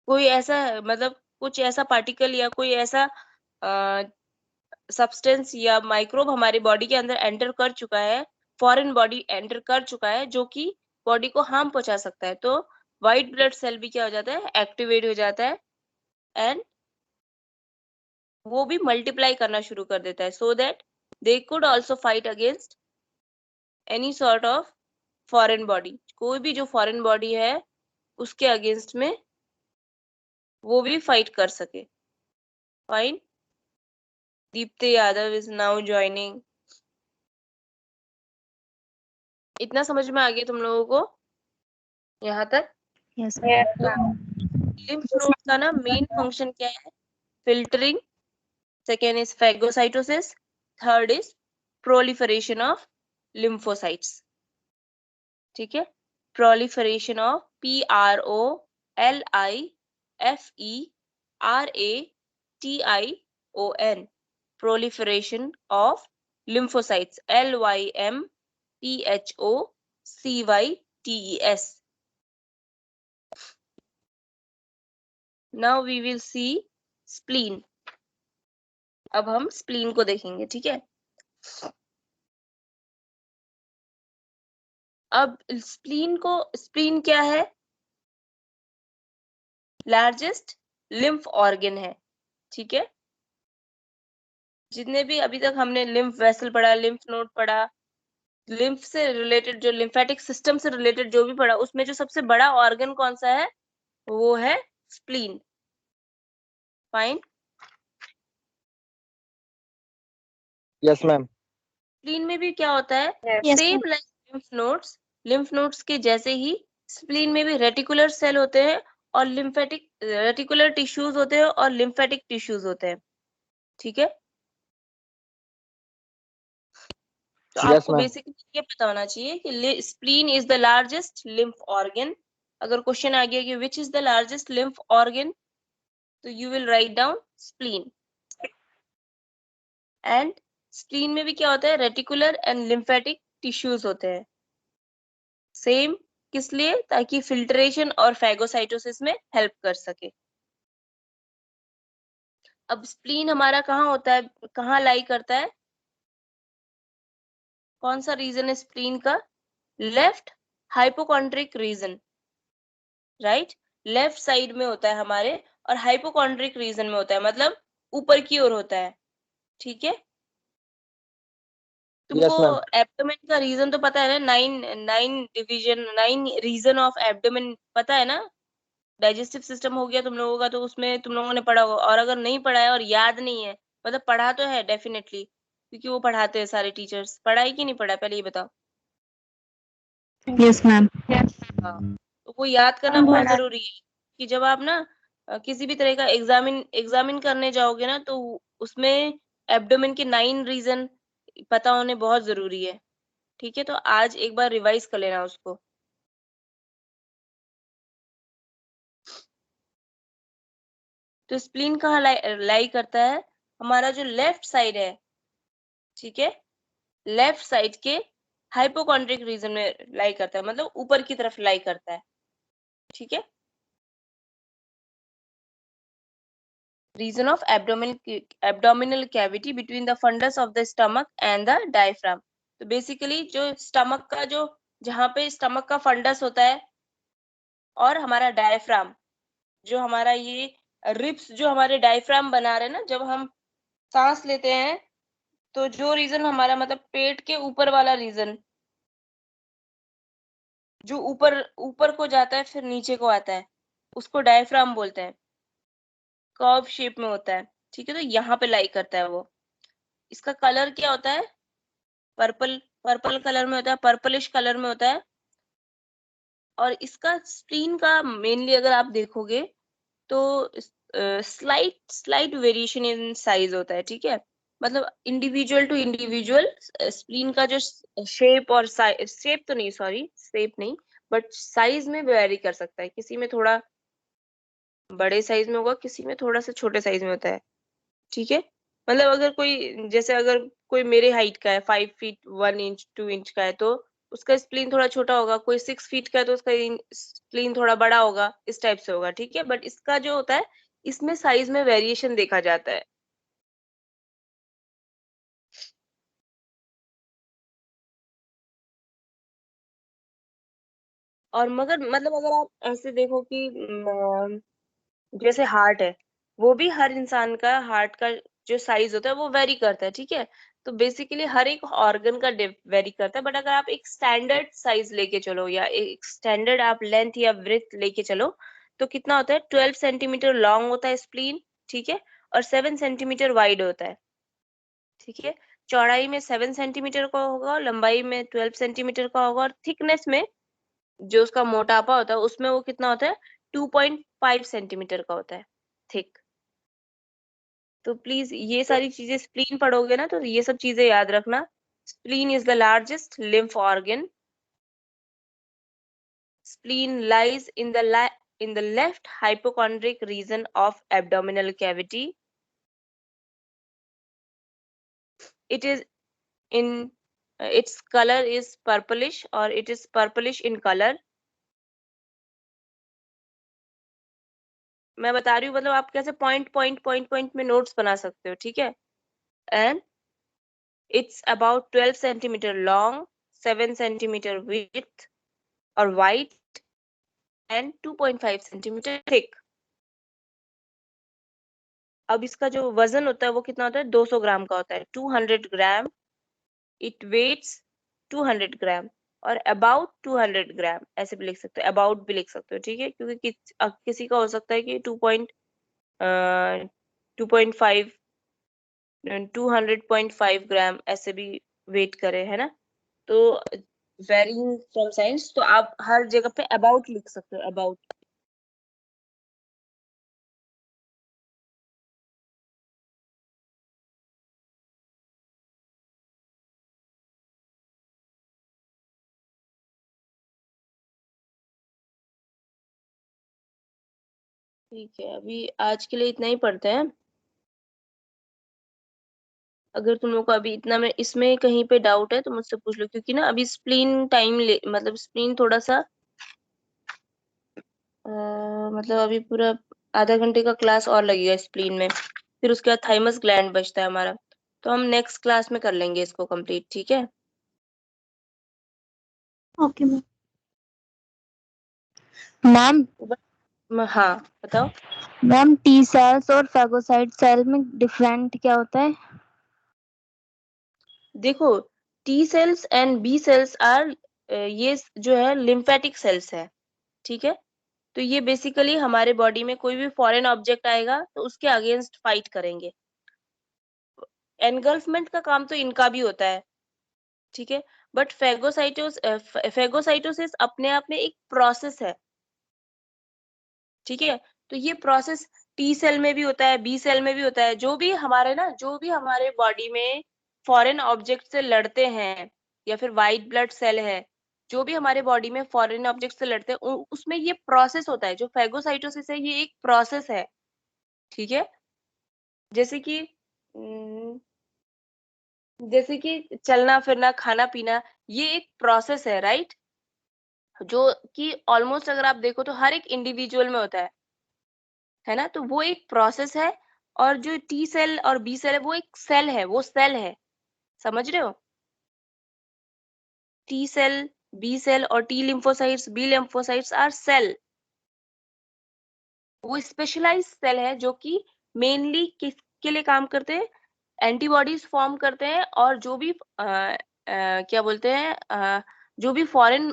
कोई ऐसा मतलब कुछ ऐसा पार्टिकल या कोई ऐसा सब्सटेंस या माइक्रोब हमारी बॉडी के अंदर एंटर कर चुका है, फॉरेन बॉडी एंटर कर चुका है, जो कि बॉडी को हार्म पहुंचा सकता है। तो व्हाइट ब्लड सेल भी क्या हो जाता है, एक्टिवेट हो जाता है, एंड वो भी मल्टीप्लाई करना शुरू कर देता है, so that they could also fight against any sort of foreign body. कोई भी जो फॉरेन बॉडी है उसके अगेंस्ट में वो भी फाइट कर सके। Fine, Deepti Yadav is now joining. इतना समझ में आ गया तुम लोगों को यहाँ तक? Yes, तो लिम्फ नोड का ना मेन फंक्शन क्या है, filtering, second is phagocytosis, third is proliferation of lymphocytes. ठीक है, proliferation of PROLIFERATION, proliferation of lymphocytes, LYMPHOCYTES. Now we will see spleen. अब हम स्प्लीन को देखेंगे, ठीक है। अब स्प्लीन क्या है, लार्जेस्ट लिम्फ ऑर्गन है, ठीक है। जितने भी अभी तक हमने लिम्फ वेसल पढ़ा, लिम्फ नोड पढ़ा, लिम्फ से रिलेटेड जो लिम्फेटिक सिस्टम से रिलेटेड जो भी पढ़ा, उसमें जो सबसे बड़ा ऑर्गन कौन सा है, वो है spleen. Fine, yes ma'am. Spleen में भी क्या होता है, Yes, same ma'am. Like lymph nodes के जैसे ही स्प्लीन में भी रेटिकुलर सेल होते हैं और लिम्फेटिक रेटिकुलर टिश्यूज होते हैं और लिम्फेटिक टिश्यूज होते हैं, ठीक है। तो Yes, आपको ma'am. बेसिकली ये पता होना चाहिए कि spleen is the largest lymph organ. अगर क्वेश्चन आ गया कि which is the largest lymph organ, तो you will write down spleen. And spleen में भी क्या होता है, रेटिकुलर एंड लिम्फेटिक टिश्यूज होते हैं, सेम किस लिए, ताकि फिल्ट्रेशन और फैगोसाइटोसिस में हेल्प कर सके। अब स्प्लीन हमारा कहाँ होता है, कहाँ लाई करता है, कौन सा रीजन है स्प्लीन का, left hypochondriac region, right, left side में होता है हमारे, और हाइपोकॉन्ड्रिक रीजन में होता है, मतलब ऊपर की ओर होता है, ठीक है। तुमको Yes, ma'am. एब्डोमेन का रीजन तो पता है ना, 9 रीजन ऑफ एब्डोमेन पता है ना। डाइजेस्टिव सिस्टम हो गया तुम लोगों का, तो उसमें तुम लोगों ने पढ़ा होगा, और अगर नहीं पढ़ा है और याद नहीं है, मतलब पढ़ा तो है डेफिनेटली, क्योंकि वो पढ़ाते हैं सारे टीचर्स, पढ़ा है कि नहीं पढ़ा, पहले ये बताओ। Yes, ma'am. हाँ, तो वो याद करना बहुत जरूरी है, कि जब आप ना किसी भी तरह का एग्जामिन करने जाओगे ना, तो उसमें एब्डोमेन के 9 रीजन पता होने बहुत जरूरी है, ठीक है। तो आज एक बार रिवाइज कर लेना उसको। तो स्प्लीन कहाँ लाई करता है, हमारा जो लेफ्ट साइड है, ठीक है, लेफ्ट साइड के हाइपोकॉन्ड्रिक रीजन में लाई करता है, मतलब ऊपर की तरफ लाई करता है, ठीक है। Region of abdominal cavity between the fundus of the stomach and the diaphragm. तो बेसिकली जो स्टमक का जो जहाँ पे स्टमक का फंडस होता है और हमारा डायफ्राम, जो हमारा ये रिब्स जो हमारे डायफ्राम बना रहे हैं ना, जब हम सांस लेते हैं तो जो रीजन हमारा मतलब पेट के ऊपर वाला रीजन जो ऊपर ऊपर को जाता है फिर नीचे को आता है, उसको डायफ्राम बोलते हैं। कर्व शेप में होता है, ठीक है। तो यहाँ पे लाई करता है वो। इसका कलर क्या होता है? पर्पल, पर्पल कलर में होता है, पर्पलिश कलर में होता है। और इसका स्प्लीन का मेनली अगर आप देखोगे तो slight slight variation in size होता है, ठीक है। मतलब इंडिविजुअल टू इंडिविजुअल स्प्लीन का जो शेप और शेप तो नहीं, सॉरी शेप नहीं, बट साइज में वेरी कर सकता है। किसी में थोड़ा बड़े साइज में होगा, किसी में थोड़ा सा छोटे साइज में होता है, ठीक है। मतलब अगर कोई जैसे अगर कोई मेरे हाइट का है 5 फीट 1 इंच 2 इंच का है तो उसका स्प्लीन थोड़ा छोटा होगा, कोई 6 फीट का है तो उसका स्प्लीन थोड़ा बड़ा होगा, इस टाइप से होगा, ठीक है। बट इसका जो होता है इसमें साइज में वेरिएशन देखा जाता है। और मगर मतलब अगर आप ऐसे देखो कि जैसे हार्ट है, वो भी हर इंसान का हार्ट का जो साइज होता है वो वेरी करता है, ठीक है। तो बेसिकली हर एक ऑर्गन का वेरी करता है। बट अगर आप एक स्टैंडर्ड साइज लेके चलो या एक स्टैंडर्ड आप लेंथ या ब्रेथ लेके चलो तो कितना होता है? 12 सेंटीमीटर लॉन्ग होता है स्प्लीन, ठीक है। और 7 सेंटीमीटर वाइड होता है, ठीक है। चौड़ाई में 7 सेंटीमीटर का होगा, लंबाई में 12 सेंटीमीटर का होगा, और थिकनेस में जो उसका मोटापा होता है उसमें वो कितना होता है? 2.5 सेंटीमीटर का होता है थिक। तो प्लीज ये सारी चीजें स्प्लीन पढ़ोगे ना तो ये सब चीजें याद रखना। Spleen is the largest lymph organ. Spleen lies in the left hypochondric region of abdominal cavity. It is in its color is purplish, or it is purplish in color. मैं बता रही हूँ, मतलब आप कैसे पॉइंट पॉइंट पॉइंट पॉइंट में notes बना सकते हो, ठीक है। And it's about 12 centimeter long, 7 centimeter width or wide, and 2.5 centimeter thick. अब इसका जो वजन होता है वो कितना होता है? 200 ग्राम का होता है, 200 ग्राम। इट वेट्स 200 ग्राम और अबाउट 200 ग्राम, ऐसे भी लिख सकते हो, अबाउट भी लिख सकते हो, ठीक है। क्योंकि किसी का हो सकता है कि 2.5 200.5 ग्राम ऐसे भी वेट करे, है ना। तो वेरिंग फ्रॉम साइंस, तो आप हर जगह पे अबाउट लिख सकते हो, अबाउट। ठीक है, अभी आज के लिए इतना ही पढ़ते हैं। अगर तुम लोग को अभी इतना में इसमें कहीं पे डाउट है तो मुझसे पूछ लो, क्योंकि ना अभी स्प्लीन टाइम मतलब स्प्लीन थोड़ा सा मतलब अभी पूरा आधा घंटे का क्लास और लगेगा स्प्लीन में। फिर उसके बाद थाइमस ग्लैंड बचता है हमारा, तो हम नेक्स्ट क्लास में कर लेंगे इसको कंप्लीट, ठीक है। Okay ma'am. मैम हाँ बताओ। मैम टी सेल्स और फेगोसाइट सेल में डिफरेंट क्या होता है? देखो, T cells and B cells are ये जो है लिम्फेटिक सेल्स है, ठीक है। तो ये बेसिकली हमारे बॉडी में कोई भी फॉरेन ऑब्जेक्ट आएगा तो उसके अगेंस्ट फाइट करेंगे। एनगल्फमेंट का काम तो इनका भी होता है, ठीक है। बट फेगोसाइटोसिस अपने आप में एक प्रोसेस है, ठीक है। तो ये प्रोसेस टी सेल में भी होता है, बी सेल में भी होता है। जो भी हमारे बॉडी में फॉरेन ऑब्जेक्ट से लड़ते हैं, या फिर वाइट ब्लड सेल है, जो भी हमारे बॉडी में फॉरेन ऑब्जेक्ट से लड़ते हैं उसमें ये प्रोसेस होता है। जो फेगोसाइटोसिस है ये एक प्रोसेस है, ठीक है। जैसे कि जैसे कि चलना फिरना खाना पीना, ये एक प्रोसेस है, राइट। जो कि ऑलमोस्ट अगर आप देखो तो हर एक इंडिविजुअल में होता है ना। तो वो एक प्रोसेस है। और जो टी सेल और बी सेल है वो एक सेल है, वो सेल है, समझ रहे हो। T cell, B cell और T lymphocytes, B lymphocytes are cell. वो स्पेशलाइज्ड सेल है जो कि मेनली किसके लिए काम करते हैं, एंटीबॉडीज फॉर्म करते हैं, और जो भी क्या बोलते हैं, जो भी फॉरेन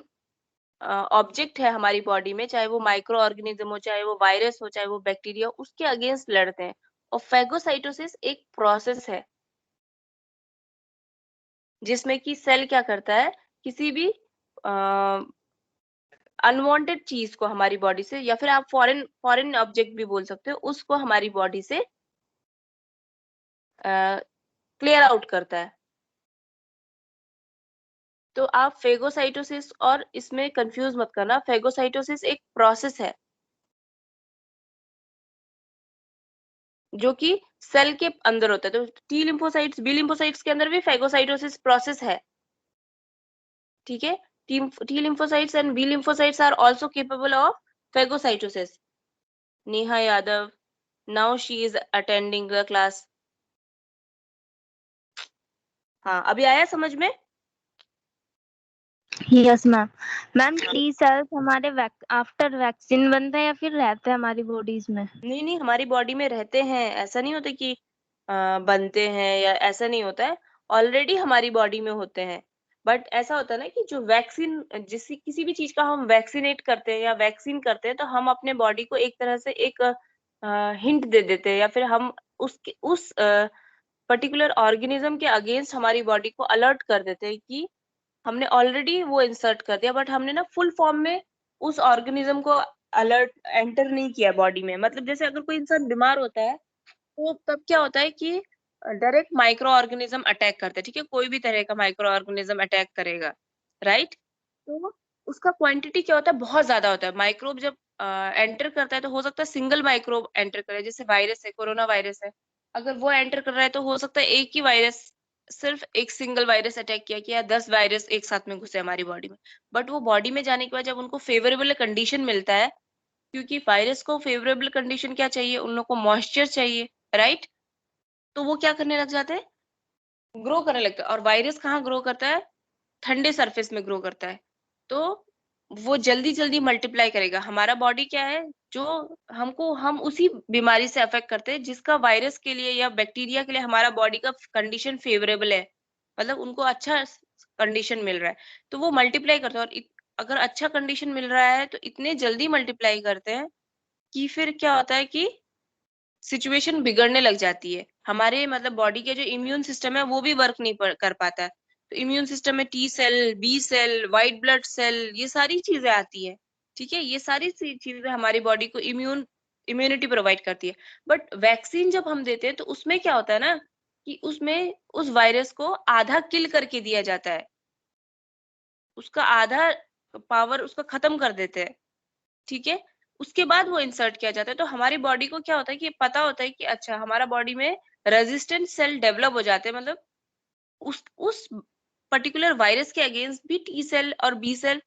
ऑब्जेक्ट है हमारी बॉडी में, चाहे वो माइक्रो ऑर्गेनिज्म हो, चाहे वो वायरस हो, चाहे वो बैक्टीरिया, उसके अगेंस्ट लड़ते हैं। और फेगोसाइटोसिस एक प्रोसेस है जिसमें कि सेल क्या करता है, किसी भी अनवांटेड चीज को हमारी बॉडी से, या फिर आप फॉरेन फॉरेन ऑब्जेक्ट भी बोल सकते हो, उसको हमारी बॉडी से क्लियर आउट करता है। तो आप फेगोसाइटोसिस और इसमें कंफ्यूज मत करना, फेगोसाइटोसिस एक प्रोसेस है जो कि सेल के अंदर होता है। तो टी लिम्फोसाइट्स, बी लिम्फोसाइट्स के अंदर भी फेगोसाइटोसिस प्रोसेस है, ठीक है। T lymphocytes and B lymphocytes are also capable of phagocytosis. Neha Yadav, now she is attending the class. हाँ, अभी आया समझ में? Yes ma'am. Ma'am T cells हमारे आफ्टर वैक्सीन बनते हैं या फिर रहते हैं हमारी बॉडीज में? नहीं नहीं, हमारी बॉडी में रहते हैं, ऐसा नहीं होता कि बनते हैं, या ऐसा नहीं होता है, ऑलरेडी हमारी बॉडी में होते हैं। बट ऐसा होता है ना कि जो वैक्सीन, जिस किसी भी चीज का हम वैक्सीनेट करते हैं या वैक्सीन करते हैं, तो हम अपने बॉडी को एक तरह से एक हिंट दे देते हैं, या फिर हम उस पर्टिकुलर ऑर्गेनिज्म के अगेंस्ट हमारी बॉडी को अलर्ट कर देते हैं कि हमने ऑलरेडी वो इंसर्ट कर दिया, बट हमने ना फुल फॉर्म में उस ऑर्गेनिज्म को अलर्ट एंटर नहीं किया बॉडी में। मतलब जैसे अगर कोई इंसान बीमार होता है, तो तब क्या होता है कि डायरेक्ट माइक्रो ऑर्गेनिज्म अटैक करता है, ठीक है, कोई भी तरह का माइक्रो ऑर्गेनिज्म अटैक करेगा, राइट। तो उसका क्वांटिटी क्या होता है, बहुत ज्यादा होता है। माइक्रोब जब एंटर करता है, तो हो सकता है सिंगल माइक्रोब एंटर करे, जैसे वायरस है, कोरोना वायरस है, अगर वो एंटर कर रहा है तो हो सकता है एक ही वायरस, सिर्फ एक सिंगल वायरस अटैक किया 10 वायरस एक साथ में घुसे हमारी बॉडी में। बट वो बॉडी में जाने के बाद जब उनको फेवरेबल कंडीशन मिलता है, क्योंकि वायरस को फेवरेबल कंडीशन क्या चाहिए, उन लोग को मॉइस्चर चाहिए, राइट। तो वो क्या करने लग जाते हैं, ग्रो करने लगता है। और वायरस कहाँ ग्रो करता है, ठंडे सरफेस में ग्रो करता है। तो वो जल्दी जल्दी मल्टीप्लाई करेगा। हमारा बॉडी क्या है, जो हम उसी बीमारी से अफेक्ट करते हैं जिसका वायरस के लिए या बैक्टीरिया के लिए हमारा बॉडी का कंडीशन फेवरेबल है, मतलब उनको अच्छा कंडीशन मिल रहा है, तो वो मल्टीप्लाई करता है। और अगर अच्छा कंडीशन मिल रहा है तो इतने जल्दी मल्टीप्लाई करते हैं कि फिर क्या होता है कि सिचुएशन बिगड़ने लग जाती है। हमारे मतलब बॉडी के जो इम्यून सिस्टम है वो भी वर्क नहीं कर पाता है। तो इम्यून सिस्टम में T cell, B cell, white blood cell, ये सारी चीजें आती है, ठीक है। ये सारी चीजें हमारी बॉडी को इम्यूनिटी प्रोवाइड करती है। बट वैक्सीन जब हम देते हैं तो उसमें क्या होता है ना, कि उसमें उस वायरस को आधा किल करके दिया जाता है, उसका आधा पावर उसका खत्म कर देते हैं, ठीक है। उसके बाद वो इंसर्ट किया जाता है। तो हमारी बॉडी को क्या होता है कि पता होता है कि अच्छा हमारा बॉडी में रेजिस्टेंट सेल डेवलप हो जाते हैं, मतलब उस पर्टिकुलर वायरस के अगेंस्ट भी टी सेल और बी सेल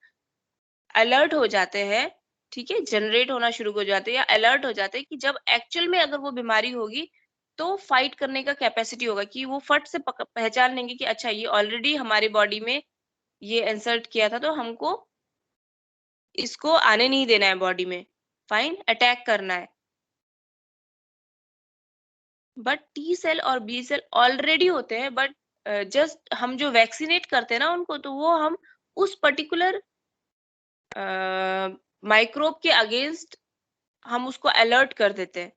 अलर्ट हो जाते हैं, ठीक है, जनरेट होना शुरू हो जाते हैं, या अलर्ट हो जाते हैं कि जब एक्चुअल में अगर वो बीमारी होगी तो फाइट करने का कैपेसिटी होगा, कि वो फट से पहचान लेंगे कि अच्छा ये ऑलरेडी हमारी बॉडी में ये इंसर्ट किया था, तो हमको इसको आने नहीं देना है बॉडी में, फाइन, अटैक करना है। बट टी सेल और बी सेल ऑलरेडी होते हैं, बट जस्ट हम जो वैक्सीनेट करते हैं ना उनको, तो वो हम उस पर्टिकुलर माइक्रोब के अगेंस्ट हम उसको अलर्ट कर देते हैं,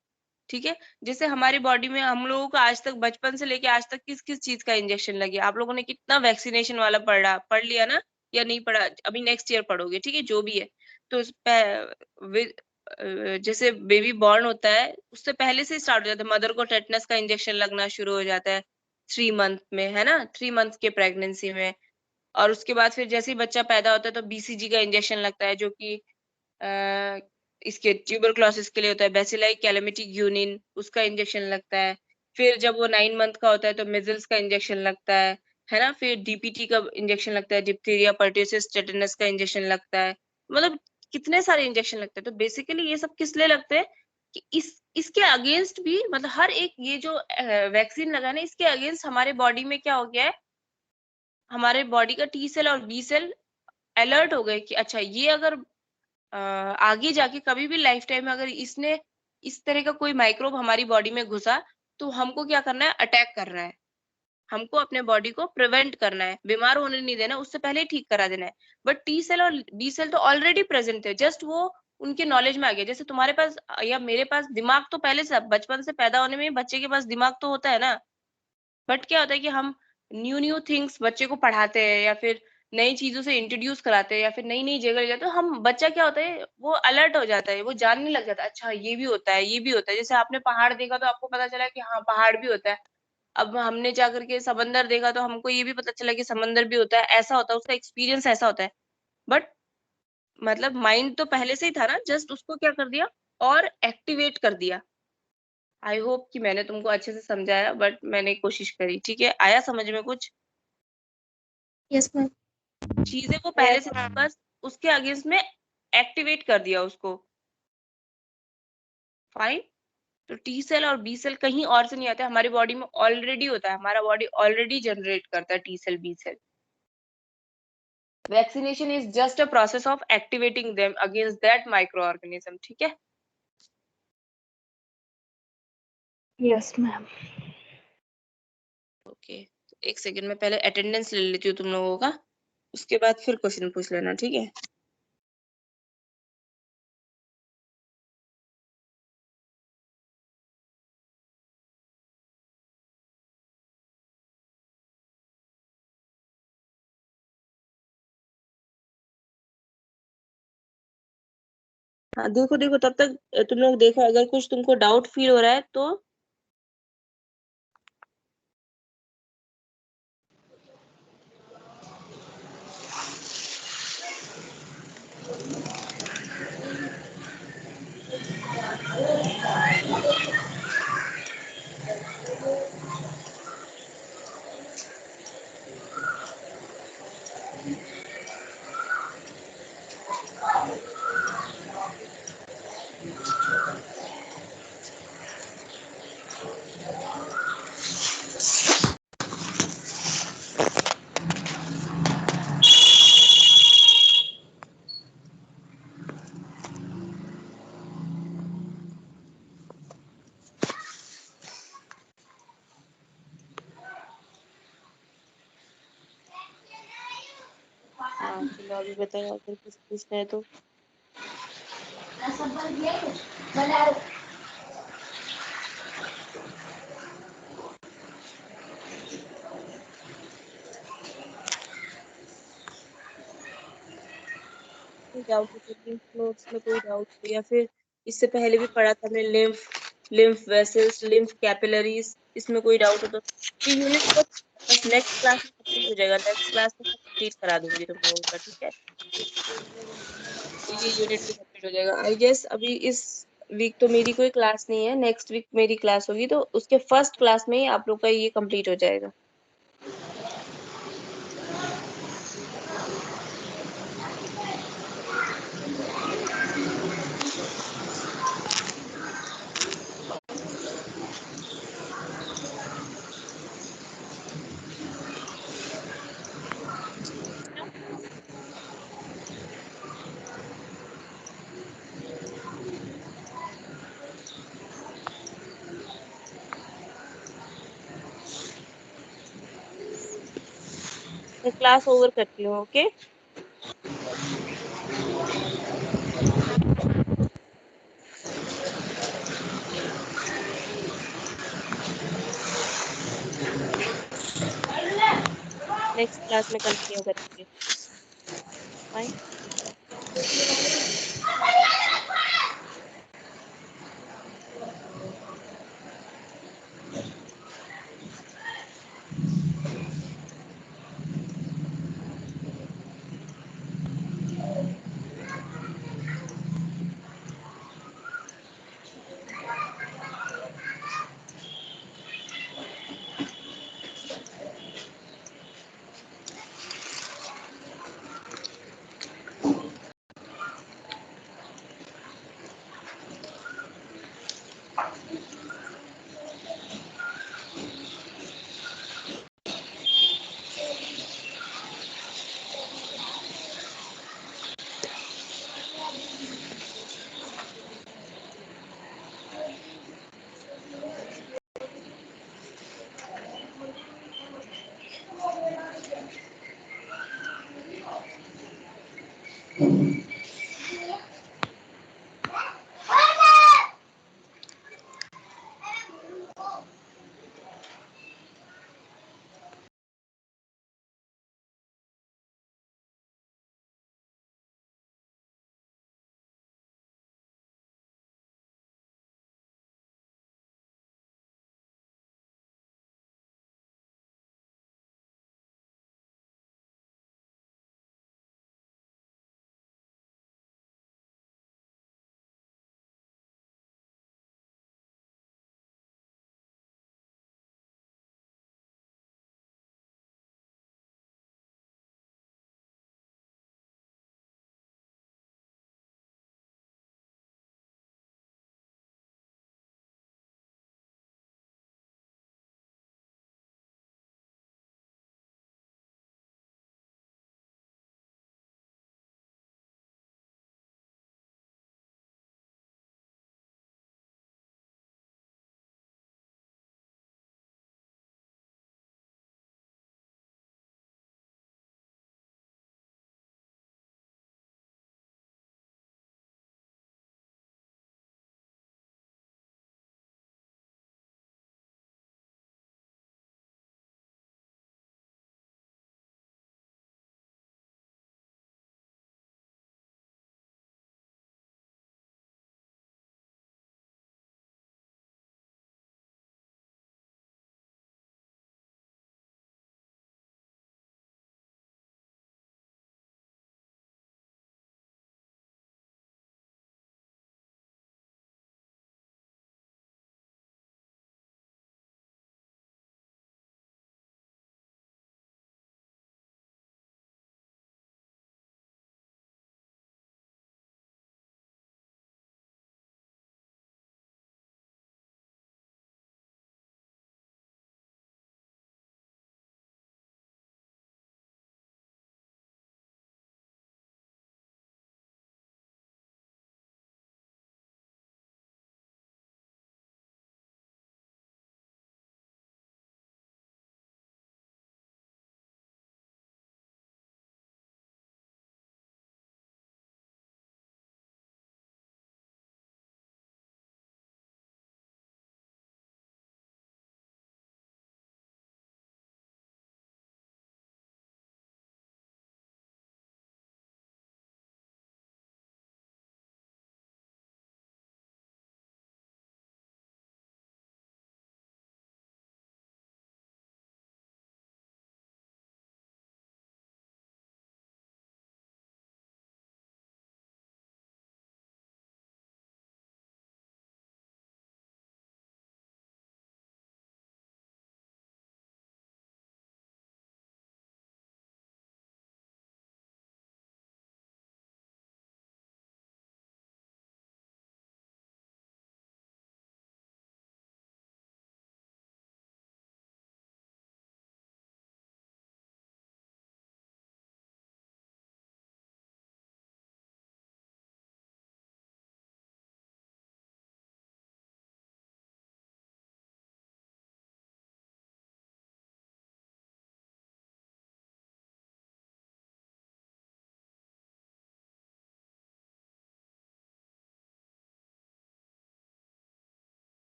ठीक है। जैसे हमारी बॉडी में हम लोगों को आज तक, बचपन से लेके आज तक किस किस चीज का इंजेक्शन लगे, आप लोगों ने कितना वैक्सीनेशन वाला पढ़ लिया ना, या नहीं पढ़ा, अभी नेक्स्ट ईयर पढ़ोगे, ठीक है, जो भी है। तो जैसे बेबी बॉर्न होता है उससे पहले से स्टार्ट हो जाता है, मदर को टेटनस का इंजेक्शन लगना शुरू हो जाता है 3 मंथ में, है ना, 3 मंथ के प्रेगनेंसी में। और उसके बाद फिर जैसे ही बच्चा पैदा होता है तो बीसीजी का इंजेक्शन लगता है, जो कि इसके ट्यूबरक्लोसिस के लिए होता है, बेसिलाई कैलामिटी ग्यूनिन, उसका इंजेक्शन लगता है। फिर जब वो 9 मंथ का होता है तो मेजल्स का इंजेक्शन लगता है ना। फिर डीपीटी का इंजेक्शन लगता है, डिप्थीरिया, पर्ट्यूसिस, टेटनस का इंजेक्शन लगता है। मतलब कितने सारे इंजेक्शन लगते हैं। तो बेसिकली ये सब किस लिए लगते हैं, कि इसके अगेंस्ट भी, मतलब हर एक ये जो वैक्सीन लगा ना, इसके अगेंस्ट हमारे बॉडी में क्या हो गया है, हमारे बॉडी का टी सेल और बी सेल अलर्ट हो गए कि अच्छा ये अगर आगे जाके कभी भी लाइफ टाइम में अगर इसने इस तरह का कोई माइक्रोब हमारी बॉडी में घुसा तो हमको क्या करना है, अटैक करना है, हमको अपने बॉडी को प्रिवेंट करना है, बीमार होने नहीं देना, उससे पहले ही ठीक करा देना है। बट टी सेल और बी सेल तो ऑलरेडी प्रेजेंट थे, जस्ट वो उनके नॉलेज में आ गया। जैसे तुम्हारे पास या मेरे पास दिमाग तो पहले से, बचपन से पैदा होने में ही बच्चे के पास दिमाग तो होता है ना। बट क्या होता है कि हम न्यू न्यू थिंग्स बच्चे को पढ़ाते हैं या फिर नई चीजों से इंट्रोड्यूस कराते हैं या फिर नई नई जगह ले जाते हैं, तो हम बच्चा क्या होता है वो अलर्ट हो जाता है, वो जानने लग जाता है अच्छा ये भी होता है, ये भी होता है। जैसे आपने पहाड़ देखा तो आपको पता चला कि हाँ पहाड़ भी होता है। अब हमने जाकर के समंदर देखा तो हमको ये भी पता चला कि समंदर भी होता है, ऐसा होता है, उसका एक्सपीरियंस ऐसा होता है। बट मतलब माइंड तो पहले से ही था ना, जस्ट उसको क्या कर दिया और एक्टिवेट कर दिया। आई होप कि मैंने तुमको अच्छे से समझाया, बट मैंने कोशिश करी। ठीक है, आया समझ में कुछ? Yes, ma'am. चीजें वो पहले से थी, बस उसके अगेंस्ट में एक्टिवेट कर दिया उसको। फाइन। तो टी सेल और बी सेल कहीं और से नहीं आते, हमारी बॉडी में ऑलरेडी होता है, हमारा बॉडी ऑलरेडी जनरेट करता है T cell B cell. Vaccination is just a process of activating them against that micro organism. ठीक है, यस मैम। ओके। एक सेकंड में पहले अटेंडेंस ले लेती हूँ तुम लोगों का, उसके बाद फिर क्वेश्चन पूछ लेना, ठीक है? हाँ देखो देखो, तब तक तुम लोग देखो, अगर कुछ तुमको डाउट फील हो रहा है तो हाँ चलो अभी बताओ, अगर कुछ पूछना है तो। कोई डाउट हो तो लिम्फ नोड्स में कोई डाउट हो, या फिर इससे पहले भी पढ़ा था हमने lymph, lymph vessels, lymph capillaries, इसमें कोई डाउट हो तो ये यूनिट बस नेक्स्ट क्लास में कंप्लीट हो जाएगा, नेक्स्ट क्लास में कंप्लीट करा दूंगी तुम लोगों का, ठीक है? तो ये यूनिट भी कंप्लीट हो जाएगा आई गेस। अभी इस वीक तो मेरी कोई क्लास नहीं है, नेक्स्ट वीक मेरी क्लास होगी, तो उसके फर्स्ट क्लास में ही आप लोग का ये कंप्लीट हो जाएगा। मैं क्लास ओवर करती हूँ, ओके? नेक्स्ट क्लास में कंटिन्यू करेंगे। फाइन।